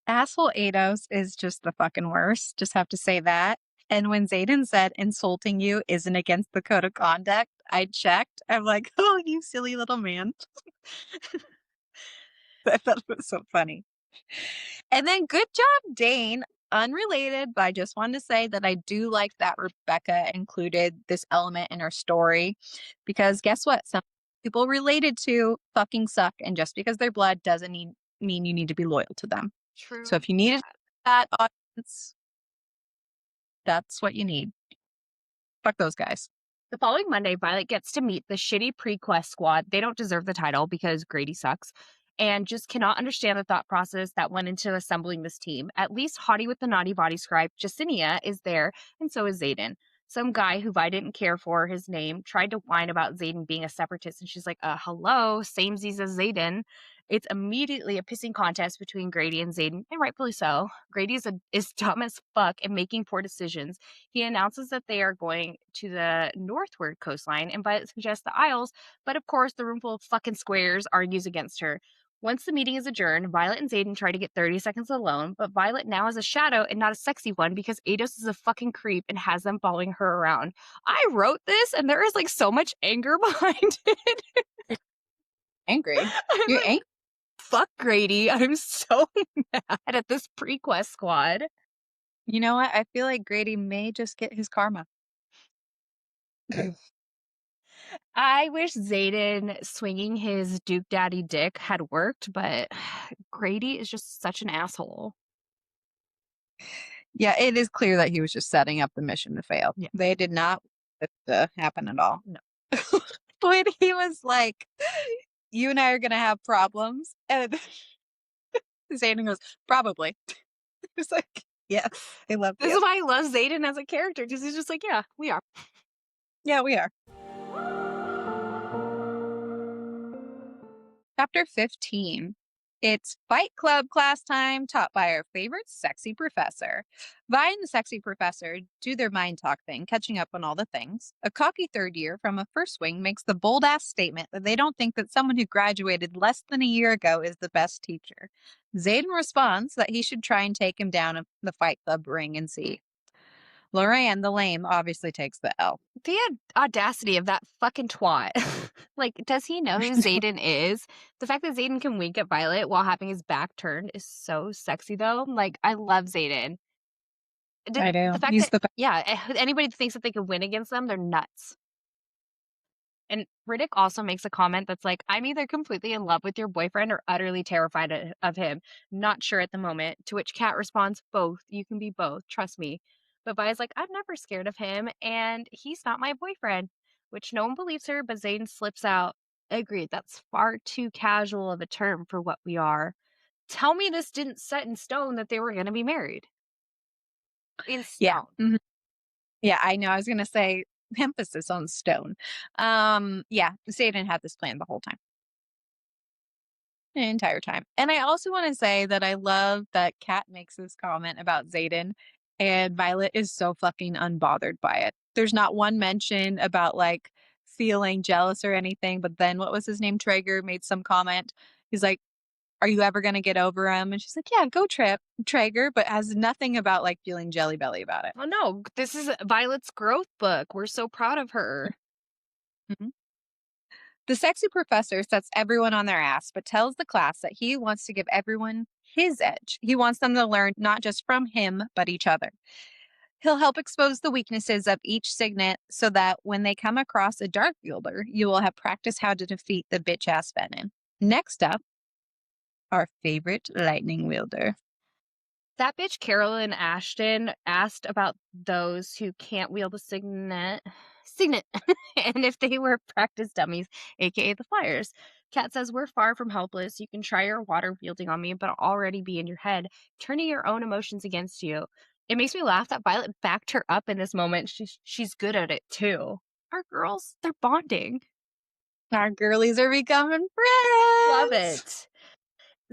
Speaker 2: Asshole Ados is just the fucking worst. Just have to say that. And when Xaden said insulting you isn't against the code of conduct, I checked. I'm like, oh, you silly little man. I thought it was so funny. And then good job, Dane. Unrelated, but I just wanted to say that I do like that Rebecca included this element in her story. Because guess what? Some people related to fucking suck. And just because they're blood doesn't mean you need to be loyal to them.
Speaker 1: True.
Speaker 2: So if you needed that audience, that's what you need. Fuck those guys.
Speaker 1: The following Monday, Violet gets to meet the shitty pre-quest squad. They don't deserve the title because Grady sucks and just cannot understand the thought process that went into assembling this team. At least Hottie with the naughty body scribe, Jacinia, is there, and so is Xaden. Some guy who I didn't care for his name tried to whine about Xaden being a separatist, and she's like, hello, samesies as Xaden. It's immediately a pissing contest between Grady and Xaden, and rightfully so. Grady is dumb as fuck and making poor decisions. He announces that they are going to the northward coastline and Violet suggests the Isles, but of course the roomful of fucking squares argues against her. Once the meeting is adjourned, Violet and Xaden try to get 30 seconds alone, but Violet now has a shadow and not a sexy one because Ados is a fucking creep and has them following her around. I wrote this and there is like so much anger behind it.
Speaker 2: Angry? You're
Speaker 1: like,
Speaker 2: angry?
Speaker 1: Fuck Grady. I'm so mad at this pre-quest squad.
Speaker 2: You know what? I feel like Grady may just get his karma.
Speaker 1: I wish Xaden swinging his Duke Daddy dick had worked, but Grady is just such an asshole.
Speaker 2: Yeah, it is clear that he was just setting up the mission to fail.
Speaker 1: Yeah.
Speaker 2: They did not want it to happen at all.
Speaker 1: No.
Speaker 2: When he was like, you and I are going to have problems. And Xaden goes, probably. It's like, yeah, I love
Speaker 1: This is why I love Xaden as a character, because he's just like, yeah, we are.
Speaker 2: Yeah, we are. Chapter 15. It's Fight Club class time, taught by our favorite sexy professor. Vi and the sexy professor do their mind talk thing, catching up on all the things. A cocky third year from a first wing makes the bold ass statement that they don't think that someone who graduated less than a year ago is the best teacher. Zayden responds that he should try and take him down in the Fight Club ring and see. Lorraine, the lame, obviously takes the L.
Speaker 1: The audacity of that fucking twat. Like, does he know who Zayden is? The fact that Zayden can wink at Violet while having his back turned is so sexy, though. Like, I love Zayden.
Speaker 2: I do.
Speaker 1: The fact
Speaker 2: He's
Speaker 1: that,
Speaker 2: the best.
Speaker 1: yeah, anybody that thinks that they could win against them, they're nuts. And Riddick also makes a comment that's like, I'm either completely in love with your boyfriend or utterly terrified of him. Not sure at the moment. To which Kat responds, both. You can be both. Trust me. But Vi's like, I'm never scared of him, and he's not my boyfriend. Which no one believes her, but Zayden slips out. Agreed. That's far too casual of a term for what we are. Tell me this didn't set in stone that they were going to be married. In
Speaker 2: Yeah.
Speaker 1: stone.
Speaker 2: Mhm. Yeah, I know. I was going to say emphasis on stone. Yeah, Zayden had this plan the whole time. The entire time. And I also want to say that I love that Kat makes this comment about Zayden and Violet is so fucking unbothered by it. There's not one mention about like feeling jealous or anything, but then what was his name? Traeger made some comment. He's like, are you ever going to get over him? And she's like, yeah, go Traeger, but has nothing about like feeling jelly belly about it.
Speaker 1: Oh, no. This is Violet's growth book. We're so proud of her.
Speaker 2: Mhm. The sexy professor sets everyone on their ass, but tells the class that he wants to give everyone his edge. He wants them to learn not just from him, but each other. He'll help expose the weaknesses of each signet so that when they come across a dark wielder, you will have practiced how to defeat the bitch ass Venom. Next up, our favorite lightning wielder.
Speaker 1: That bitch Carolyn Ashton asked about those who can't wield a signet, and if they were practice dummies, aka the flyers. Kat says, we're far from helpless. You can try your water wielding on me, but I'll already be in your head, turning your own emotions against you. It makes me laugh that Violet backed her up in this moment. She's good at it too. Our girls, they're bonding.
Speaker 2: Our girlies are becoming friends.
Speaker 1: Love it.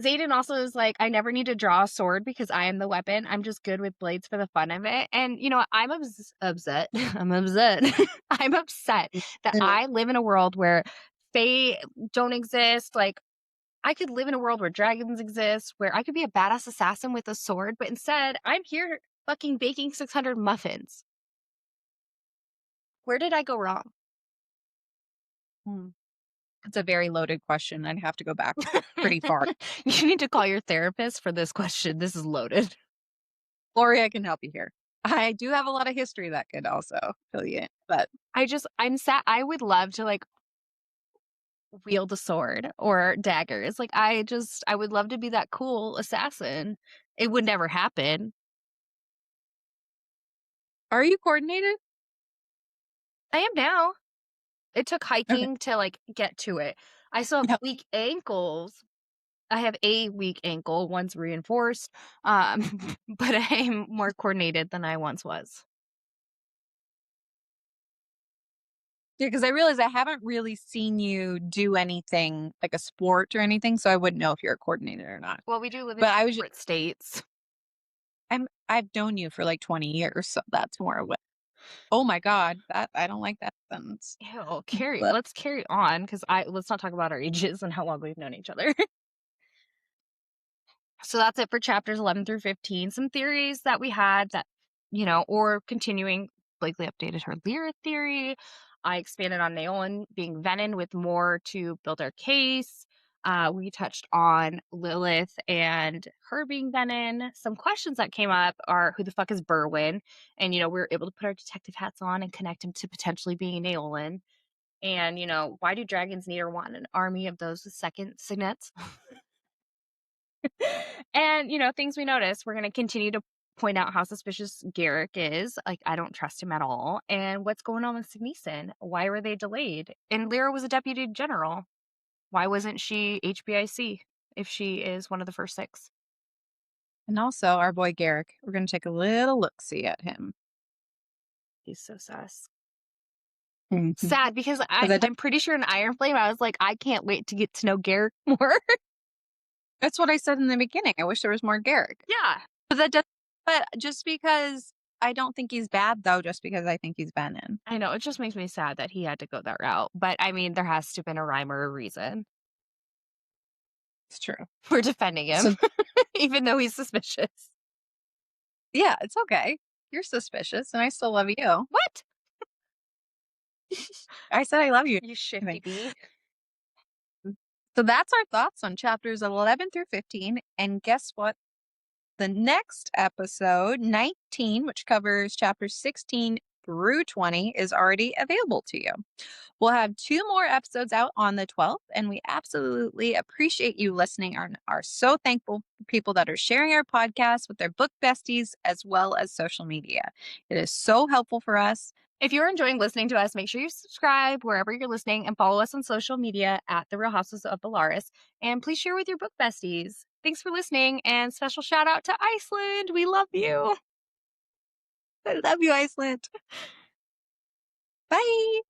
Speaker 1: Zayden also is like, I never need to draw a sword because I am the weapon. I'm just good with blades for the fun of it. And, you know, I'm upset. I'm upset. I'm upset that I live in a world where Fae don't exist. Like, I could live in a world where dragons exist, where I could be a badass assassin with a sword, but instead, I'm here fucking baking 600 muffins. Where did I go wrong?
Speaker 2: It's a very loaded question. I'd have to go back pretty far.
Speaker 1: You need to call your therapist for this question. This is loaded.
Speaker 2: Gloria can help you here. I do have a lot of history that could also fill you in, but
Speaker 1: I'm sad. I would love to like wield a sword or daggers. Like I would love to be that cool assassin. It would never happen.
Speaker 2: are you coordinated?
Speaker 1: I am now. It took
Speaker 2: Okay.
Speaker 1: hiking to like get to it. I still have
Speaker 2: No.
Speaker 1: weak ankles. I have a weak ankle, one's reinforced. But I'm more coordinated than I once was.
Speaker 2: Yeah, because I realize I haven't really seen you do anything like a sport or anything, so I wouldn't know if you're coordinated or not.
Speaker 1: Well, we do live in
Speaker 2: But I was just,
Speaker 1: separate states.
Speaker 2: I've known you for like 20 years, so that's more what. Oh my God, that I don't like that sentence.
Speaker 1: Ew,
Speaker 2: But
Speaker 1: let's carry on because let's not talk about our ages and how long we've known each other. So that's it for chapters 11 through 15. Some theories that we had that, you know, or continuing, Blakely updated her Lyra theory. I expanded on Naolan being Venom with more to build our case. We touched on Lilith and her being Venom. Some questions that came up are who the fuck is Berwyn? And, you know, we were able to put our detective hats on and connect him to potentially being Naolan. And, you know, why do dragons need or want an army of those with second signets? And, you know, things we noticed, we're going to continue to point out how suspicious Garrick is. Like, I don't trust him at all. And what's going on with Signeson? Why were they delayed? And Lyra was a deputy general. Why wasn't she HBIC if she is one of the first six?
Speaker 2: and also our boy Garrick. We're gonna take a little look see at him.
Speaker 1: He's so sus.
Speaker 2: Mhm.
Speaker 1: Sad because
Speaker 2: that-
Speaker 1: I'm pretty sure in Iron Flame, I was like, I can't wait to get to know Garrick more.
Speaker 2: That's what I said in the beginning. I wish there was more Garrick.
Speaker 1: Yeah.
Speaker 2: But just because I don't think he's bad, though, just because I think he's Benin.
Speaker 1: I know. It just makes me sad that he had to go that route. But I mean, there has to have been a rhyme or a reason
Speaker 2: It's true.
Speaker 1: for defending him, even though he's suspicious.
Speaker 2: Yeah, it's okay. You're suspicious, and I still love you.
Speaker 1: What?
Speaker 2: I said I love you.
Speaker 1: You shifty bee.
Speaker 2: So that's our thoughts on chapters 11 through 15. And guess what? The next episode, 19, which covers chapters 16 through 20, is already available to you. We'll have 2 more episodes out on the 12th, and we absolutely appreciate you listening and are so thankful for people that are sharing our podcast with their book besties as well as social media. It is so helpful for us.
Speaker 1: If you're enjoying listening to us, make sure you subscribe wherever you're listening and follow us on social media at the Real Housewives of Velaris. And please share with your book besties. Thanks for listening, and special shout out to Iceland. We love you.
Speaker 2: I love you, Iceland. Bye.